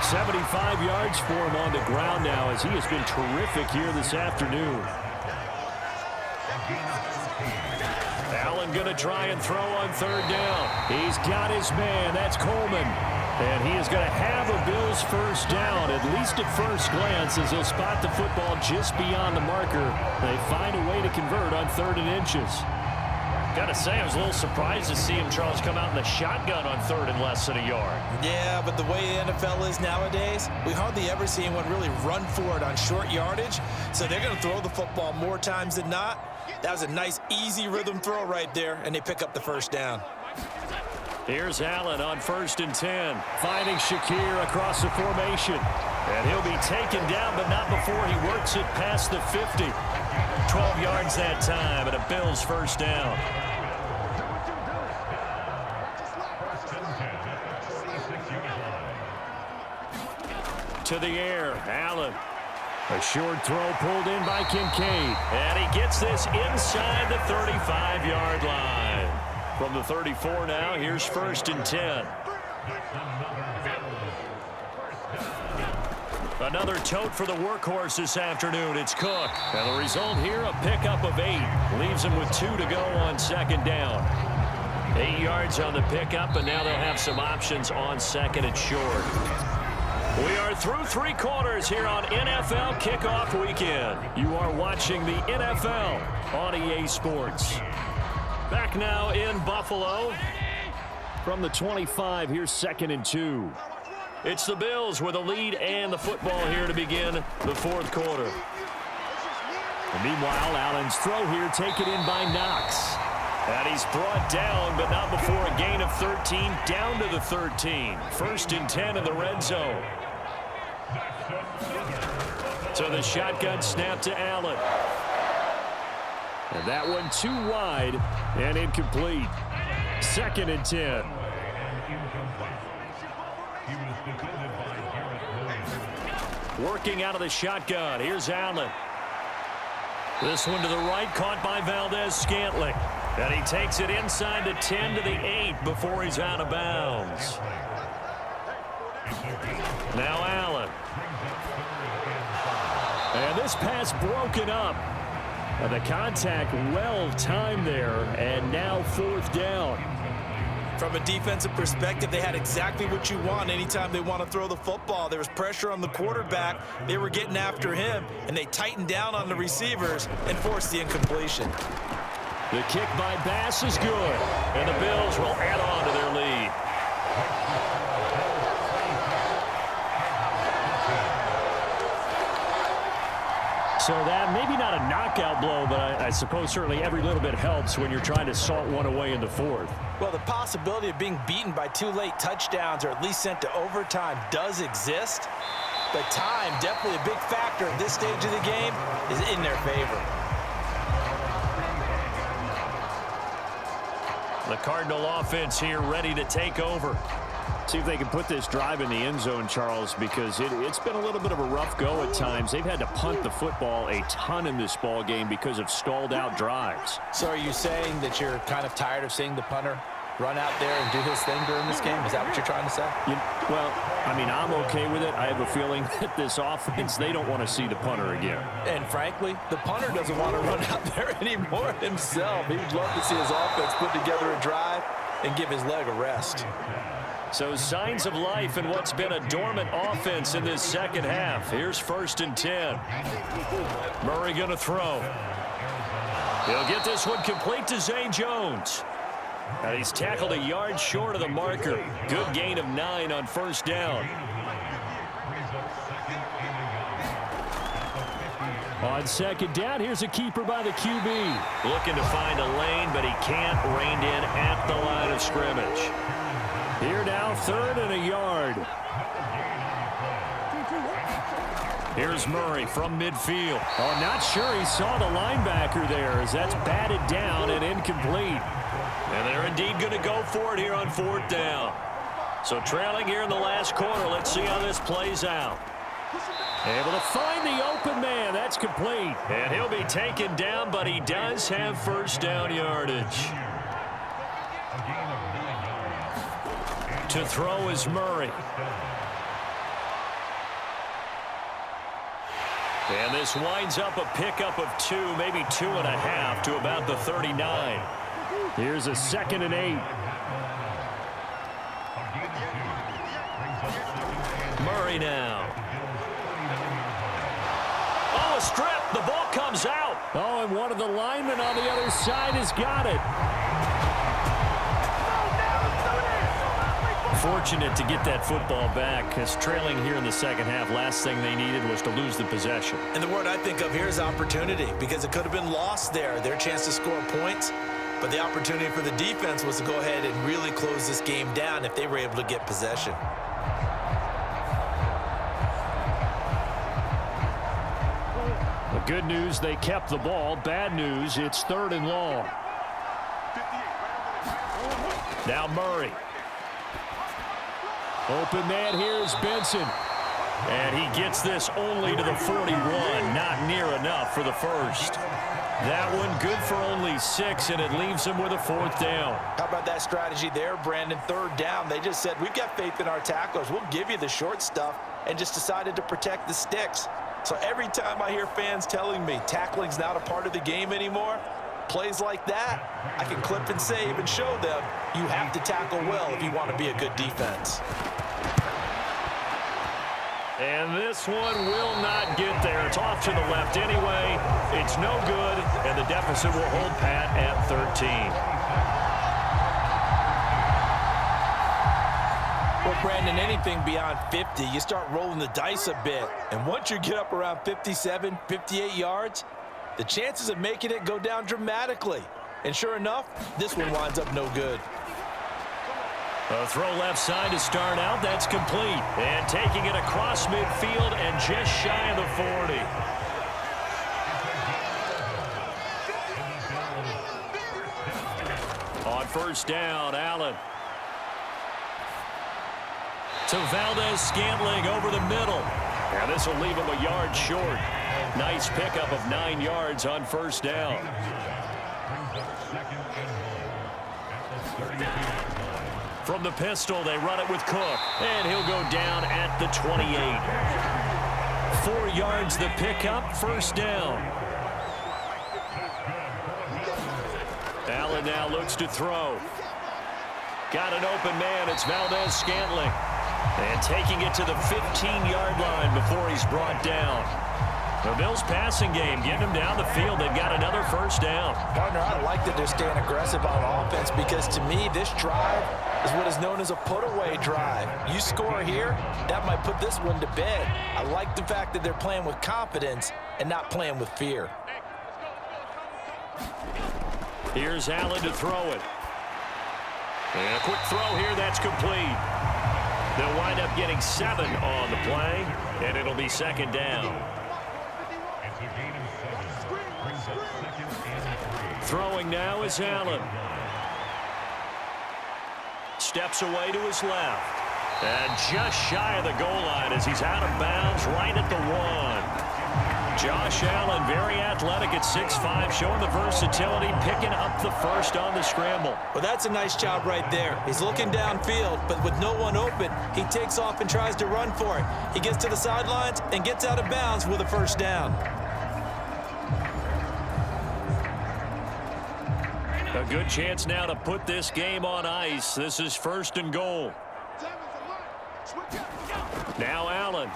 75 yards for him on the ground now as he has been terrific here this afternoon. Allen going to try and throw on 3rd down. He's got his man. That's Coleman. And he is going to have a Bills first down, at least at first glance, as he'll spot the football just beyond the marker. They find a way to convert on 3rd and inches. Got to say, I was a little surprised to see him, Charles, come out in the shotgun on 3rd and less than a yard. Yeah, but the way the NFL is nowadays, we hardly ever see anyone really run for it on short yardage. So they're going to throw the football more times than not. That was a nice, easy rhythm throw right there, and they pick up the first down. Here's Allen on 1st and 10. Finding Shakir across the formation. And he'll be taken down, but not before he works it past the 50. 12 yards that time, and a Bills first down. To the air, Allen. A short throw pulled in by Kincaid. And he gets this inside the 35-yard line. From the 34 now, here's 1st and 10. Another tote for the workhorse this afternoon. It's Cook. And the result here, a pickup of 8. Leaves him with 2 to go on 2nd down. 8 yards on the pickup, and now they'll have some options on 2nd and short. We are through 3 quarters here on NFL Kickoff Weekend. You are watching the NFL on EA Sports. Back now in Buffalo. From the 25, here's 2nd and 2. It's the Bills with a lead and the football here to begin the 4th quarter. And meanwhile, Allen's throw here taken in by Knox. And he's brought down, but not before a gain of 13, down to the 13. 1st and 10 in the red zone. So the shotgun snap to Allen. And that one too wide and incomplete. 2nd and 10. Working out of the shotgun. Here's Allen. This one to the right, caught by Valdez-Scantling. And he takes it inside the 10 to the 8 before he's out of bounds. Now Allen. And this pass broken up. And the contact well timed there, and now 4th down. From a defensive perspective, they had exactly what you want anytime they want to throw the football. There was pressure on the quarterback. They were getting after him, and they tightened down on the receivers and forced the incompletion. The kick by Bass is good, and the Bills will add on to their lead. So that, maybe not a knockout blow, but I suppose certainly every little bit helps when you're trying to salt one away in the 4th. Well, the possibility of being beaten by 2 late touchdowns or at least sent to overtime does exist. But time, definitely a big factor at this stage of the game, is in their favor. The Cardinal offense here ready to take over. See if they can put this drive in the end zone, Charles, because it's been a little bit of a rough go at times. They've had to punt the football a ton in this ball game because of stalled out drives. So are you saying that you're kind of tired of seeing the punter run out there and do his thing during this game? Is that what you're trying to say? Well, I mean, I'm okay with it. I have a feeling that this offense, they don't want to see the punter again. And frankly, the punter doesn't want to run out there anymore himself. He'd love to see his offense put together a drive and give his leg a rest. So signs of life in what's been a dormant offense in this 2nd half. Here's 1st and 10. Murray going to throw. He'll get this one complete to Zay Jones. And he's tackled a yard short of the marker. Good gain of 9 on 1st down. On 2nd down, here's a keeper by the QB. Looking to find a lane, but he can't. Reined in at the line of scrimmage. Here now, 3rd and a yard. Here's Murray from midfield. Oh, not sure he saw the linebacker there as that's batted down and incomplete. And they're indeed going to go for it here on 4th down. So trailing here in the last quarter. Let's see how this plays out. Able to find the open man. That's complete. And he'll be taken down, but he does have 1st down yardage. To throw is Murray. And this winds up a pickup of 2, maybe 2.5 to about the 39. Here's a 2nd and 8. Murray now. Oh, a strip. The ball comes out. Oh, and one of the linemen on the other side has got it. Fortunate to get that football back, because trailing here in the 2nd half, last thing they needed was to lose the possession. And the word I think of here is opportunity, because it could have been lost there, their chance to score points. But the opportunity for the defense was to go ahead and really close this game down if they were able to get possession. The good news, they kept the ball. Bad news, it's 3rd and long. Now Murray. Open man, here's Benson. And he gets this only to the 41. Not near enough for the 1st. That one good for only 6, and it leaves him with a 4th down. How about that strategy there, Brandon? 3rd down. They just said, we've got faith in our tacklers. We'll give you the short stuff, and just decided to protect the sticks. So every time I hear fans telling me tackling's not a part of the game anymore, plays like that, I can clip and save and show them you have to tackle well if you want to be a good defense. And this one will not get there. It's off to the left anyway. It's no good, and the deficit will hold pat at 13. Well, Brandon, anything beyond 50, you start rolling the dice a bit. And once you get up around 57, 58 yards, the chances of making it go down dramatically. And sure enough, this one winds up no good. A throw left side to start out. That's complete. And taking it across midfield and just shy of the 40. On 1st down, Allen. To Valdez-Scantling over the middle. And this will leave him a yard short. Nice pickup of 9 yards on 1st down. From the pistol, they run it with Cook. And he'll go down at the 28. 4 yards the pickup, 1st down. Allen now looks to throw. Got an open man. It's Valdez-Scantling. And taking it to the 15-yard line before he's brought down. The Bills' passing game, getting them down the field. They've got another 1st down. Partner, I like that they're staying aggressive on offense, because to me, this drive is what is known as a put-away drive. You score here, that might put this one to bed. I like the fact that they're playing with confidence and not playing with fear. Here's Allen to throw it. And a quick throw here, that's complete. They'll wind up getting 7 on the play, and it'll be 2nd down. Throwing now is Allen. Steps away to his left. And just shy of the goal line as he's out of bounds right at the 1. Josh Allen, very athletic at 6'5", showing the versatility, picking up the 1st on the scramble. Well, that's a nice job right there. He's looking downfield, but with no one open, he takes off and tries to run for it. He gets to the sidelines and gets out of bounds with a 1st down. A good chance now to put this game on ice. This is 1st and goal. Now Allen.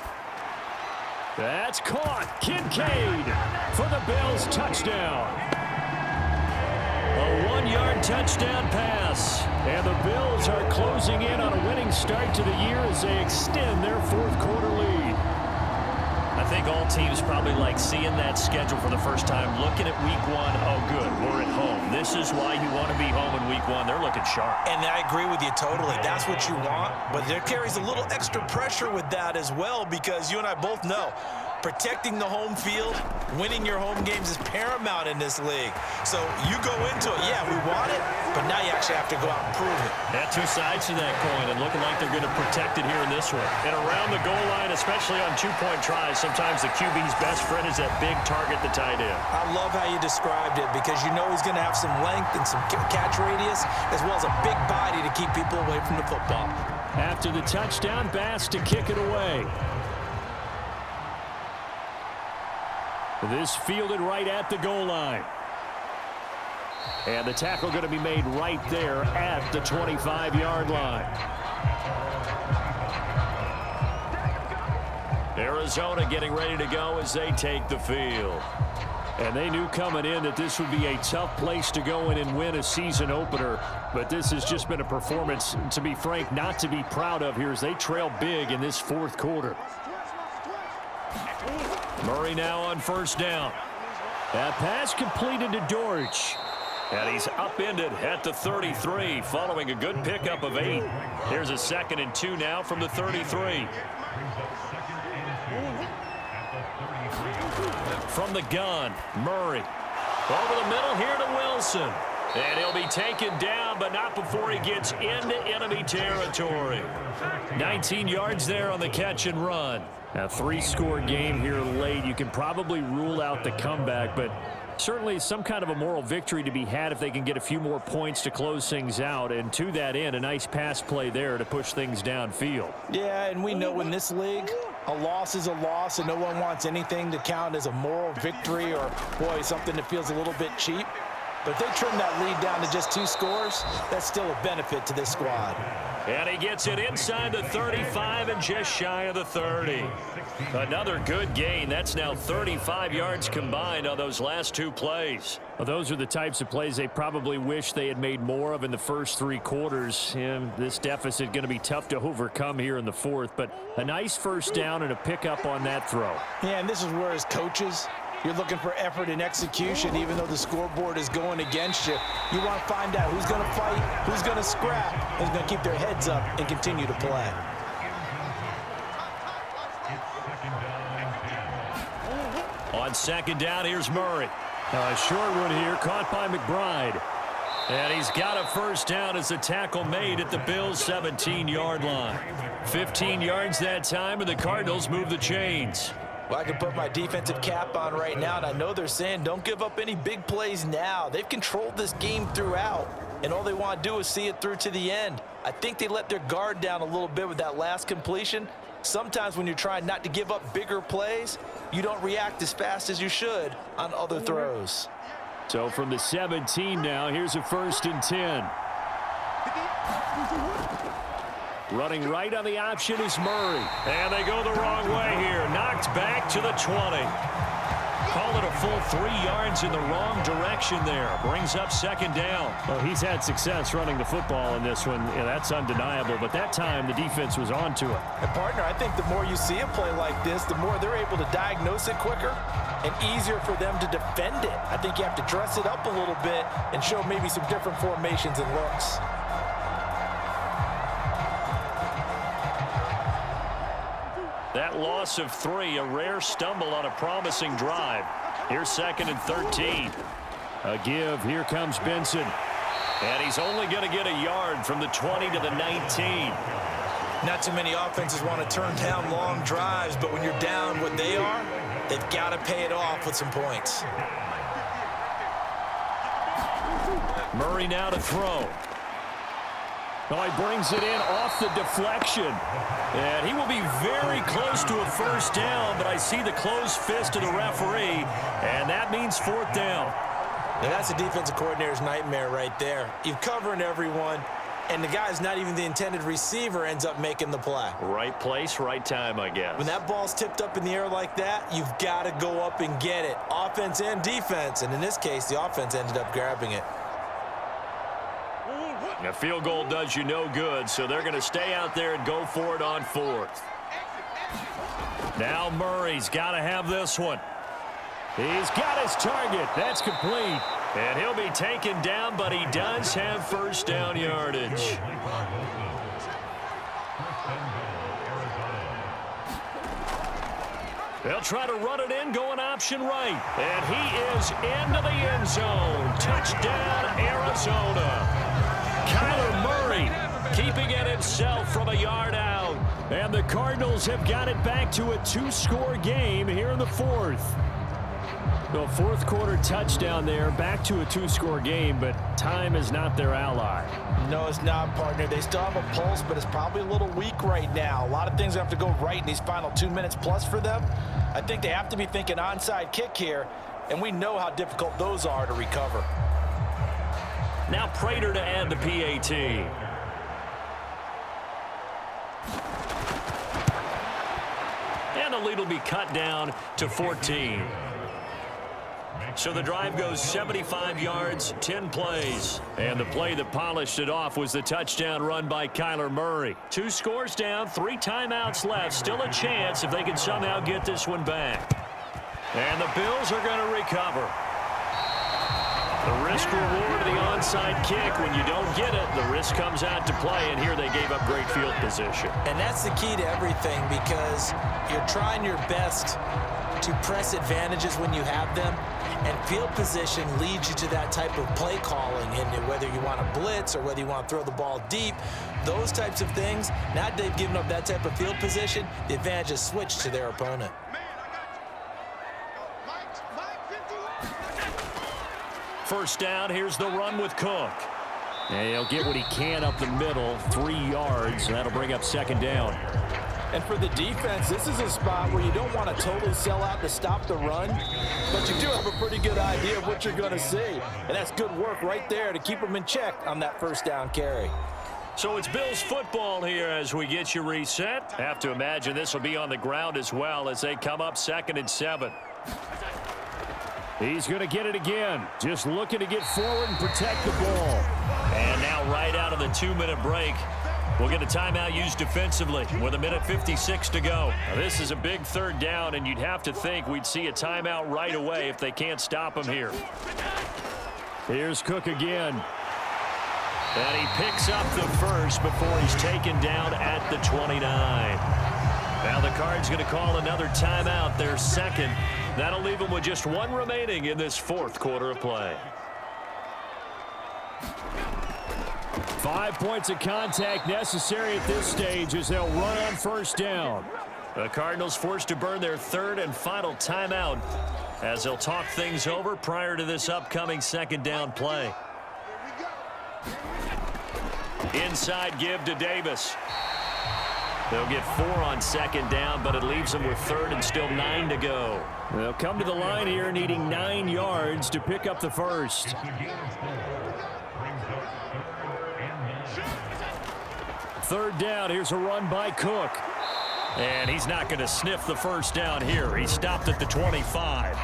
That's caught. Kincaid for the Bills, touchdown. A 1-yard touchdown pass. And the Bills are closing in on a winning start to the year as they extend their 4th quarter lead. I think all teams probably like seeing that schedule for the first time, looking at week 1. Oh, good, we're at home. This is why you want to be home in week 1. They're looking sharp. And I agree with you totally. That's what you want. But there carries a little extra pressure with that as well, because you and I both know Protecting the home field, winning your home games is paramount in this league. So you go into it, yeah, we want it, but now you actually have to go out and prove it. Yeah, two sides to that coin, and looking like they're going to protect it here in this one. And around the goal line, especially on two-point tries, sometimes the QB's best friend is that big target, the tight end. I love how you described it because you know he's going to have some length and some catch radius as well as a big body to keep people away from the football. After the touchdown, Bass to kick it away. This fielded right at the goal line. And the tackle going to be made right there at the 25-yard line. Arizona getting ready to go as they take the field. And they knew coming in that this would be a tough place to go in and win a season opener. But this has just been a performance, to be frank, not to be proud of here as they trail big in this fourth quarter. Murray now on first down. That pass completed to Dortch. And he's upended at the 33 following a good pickup of 8. Here's a 2nd and 2 now from the 33. From the gun, Murray. Over the middle here to Wilson. And he'll be taken down, but not before he gets into enemy territory. 19 yards there on the catch and run. A 3-score game here late. You can probably rule out the comeback, but certainly some kind of a moral victory to be had if they can get a few more points to close things out. And to that end, a nice pass play there to push things downfield. Yeah, and we know in this league, a loss is a loss, and no one wants anything to count as a moral victory or, boy, something that feels a little bit cheap. But if they trim that lead down to just 2 scores, that's still a benefit to this squad. And he gets it inside the 35 and just shy of the 30. Another good gain. That's now 35 yards combined on those last 2 plays. Well, those are the types of plays they probably wish they had made more of in the first 3 quarters. And this deficit going to be tough to overcome here in the fourth. But a nice first down and a pickup on that throw. Yeah, and this is where as coaches, you're looking for effort and execution, even though the scoreboard is going against you. You want to find out who's going to fight, who's going to scrap, who's going to keep their heads up and continue to play. On 2nd down, here's Murray. A short one here, caught by McBride. And he's got a first down as the tackle made at the Bills' 17-yard line. 15 yards that time, and the Cardinals move the chains. Well, I can put my defensive cap on right now, and I know they're saying don't give up any big plays now. They've controlled this game throughout, and all they want to do is see it through to the end. I think they let their guard down a little bit with that last completion. Sometimes when you're trying not to give up bigger plays, you don't react as fast as you should on other throws. So from the 17 now, here's a 1st and 10. Running right on the option is Murray. And they go the wrong way here. Knocked back to the 20. Call it a full 3 yards in the wrong direction there. Brings up 2nd down. Well, he's had success running the football in this one. Yeah, that's undeniable. But that time, the defense was on to it. And, partner, I think the more you see a play like this, the more they're able to diagnose it quicker and easier for them to defend it. I think you have to dress it up a little bit and show maybe some different formations and looks. That loss of 3, a rare stumble on a promising drive. Here's 2nd and 13. A give. Here comes Benson. And he's only going to get a yard from the 20 to the 19. Not too many offenses want to turn down long drives, but when you're down what they are, they've got to pay it off with some points. Murray now to throw. Oh, he brings it in off the deflection. And he will be very close to a first down, but I see the closed fist of the referee, and that means 4th down. Now that's a defensive coordinator's nightmare right there. You're covering everyone, and the guy's not even the intended receiver ends up making the play. Right place, right time, I guess. When that ball's tipped up in the air like that, you've got to go up and get it. Offense and defense, and in this case, the offense ended up grabbing it. A field goal does you no good, so they're going to stay out there and go for it on 4th. Now Murray's got to have this one. He's got his target. That's complete. And he'll be taken down, but he does have first down yardage. They'll try to run it in, going option right. And he is into the end zone. Touchdown, Arizona. Kyler Murray keeping it himself from a yard out. And the Cardinals have got it back to a 2-score game here in the fourth. The fourth quarter touchdown there, back to a 2-score game, but time is not their ally. No, it's not, partner. They still have a pulse, but it's probably a little weak right now. A lot of things have to go right in these final 2 minutes plus for them. I think they have to be thinking onside kick here, and we know how difficult those are to recover. Now Prater to add the PAT. And the lead will be cut down to 14. So the drive goes 75 yards, 10 plays. And the play that polished it off was the touchdown run by Kyler Murray. 2 scores down, 3 timeouts left. Still a chance if they can somehow get this one back. And the Bills are going to recover. The risk reward of the onside kick. When you don't get it, the risk comes out to play. And here they gave up great field position. And that's the key to everything, because you're trying your best to press advantages when you have them. And field position leads you to that type of play calling, and whether you want to blitz or whether you want to throw the ball deep, those types of things. Now that they've given up that type of field position, the advantage is switched to their opponent. First down, here's the run with Cook. And he'll get what he can up the middle, 3 yards, and that'll bring up second down. And for the defense, this is a spot where you don't want to totally sell out to stop the run, but you do have a pretty good idea of what you're going to see. And that's good work right there to keep them in check on that first down carry. So it's Bills football here as we get you reset. Have to imagine this will be on the ground as well as they come up 2nd and 7. He's going to get it again. Just looking to get forward and protect the ball. And now right out of the 2-minute break, we'll get a timeout used defensively with 1:56 to go. Now, this is a big 3rd down, and you'd have to think we'd see a timeout right away if they can't stop him here. Here's Cook again. And he picks up the first before he's taken down at the 29. Now the Cards going to call another timeout, their 2nd. That'll leave them with just 1 remaining in this 4th quarter of play. 5 points of contact necessary at this stage as they'll run on first down. The Cardinals forced to burn their 3rd and final timeout as they'll talk things over prior to this upcoming 2nd down play. Inside give to Davis. They'll get 4 on 2nd down, but it leaves them with 3rd and still 9 to go. They'll come to the line here needing 9 yards to pick up the first. 3rd down, here's a run by Cook. And he's not going to sniff the first down here. He stopped at the 25.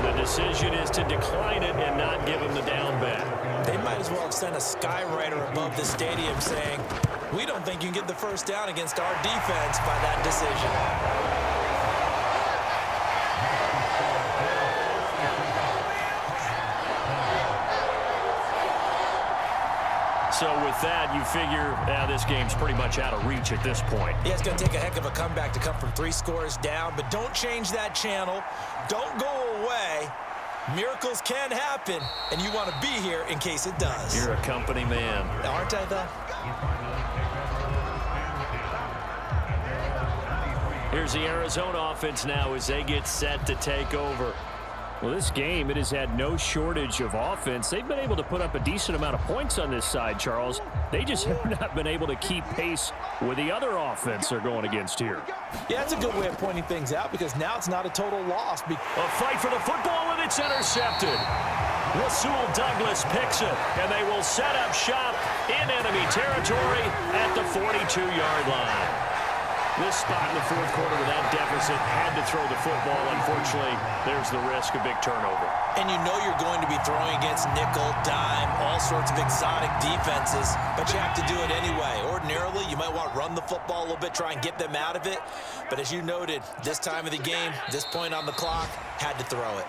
The decision is to decline it and not give him the down bet. They might as well have sent a skywriter above the stadium saying, we don't think you can get the first down against our defense by that decision. So with that, you figure this game's pretty much out of reach at this point. Yeah, it's going to take a heck of a comeback to come from 3 scores down, but don't change that channel. Don't go away. Miracles can happen, and you want to be here in case it does. You're a company man. Aren't I, though? Here's the Arizona offense now as they get set to take over. Well, this game, it has had no shortage of offense. They've been able to put up a decent amount of points on this side, Charles. They just have not been able to keep pace with the other offense they're going against here. Yeah, that's a good way of pointing things out because now it's not a total loss. A fight for the football, and it's intercepted. Rasul Douglas picks it, and they will set up shop in enemy territory at the 42-yard line. This spot in the 4th quarter with that deficit had to throw the football. Unfortunately, there's the risk of big turnover. And you know you're going to be throwing against nickel, dime, all sorts of exotic defenses, but you have to do it anyway. Ordinarily, you might want to run the football a little bit, try and get them out of it. But as you noted, this time of the game, this point on the clock, had to throw it.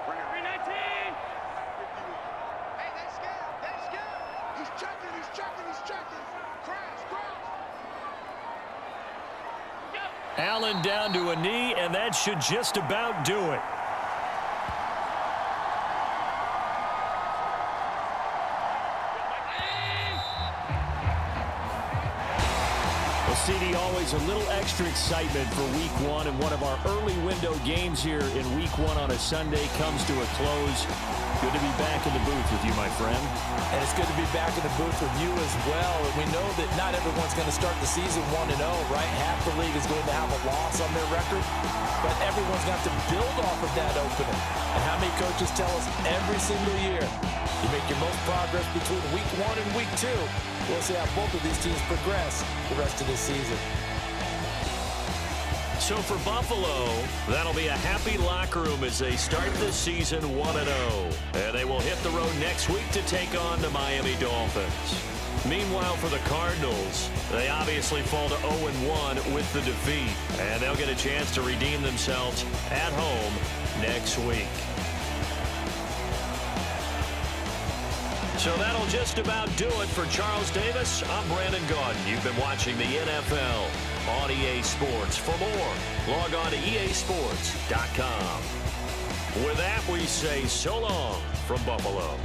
Bring it Allen down to a knee, and that should just about do it. Well, CD, always a little extra excitement for Week 1, and one of our early window games here in Week 1 on a Sunday comes to a close. Good to be back in the booth with you, my friend. And it's good to be back in the booth with you as well. And we know that not everyone's going to start the season 1-0, right? Half the league is going to have a loss on their record. But everyone's got to build off of that opening. And how many coaches tell us every single year, you make your most progress between Week 1 and Week 2. We'll see how both of these teams progress the rest of this season. So for Buffalo, that'll be a happy locker room as they start the season 1-0. And they will hit the road next week to take on the Miami Dolphins. Meanwhile, for the Cardinals, they obviously fall to 0-1 with the defeat. And they'll get a chance to redeem themselves at home next week. So that'll just about do it for Charles Davis. I'm Brandon Gaudin. You've been watching the NFL on EA Sports. For more, log on to easports.com. With that, we say so long from Buffalo.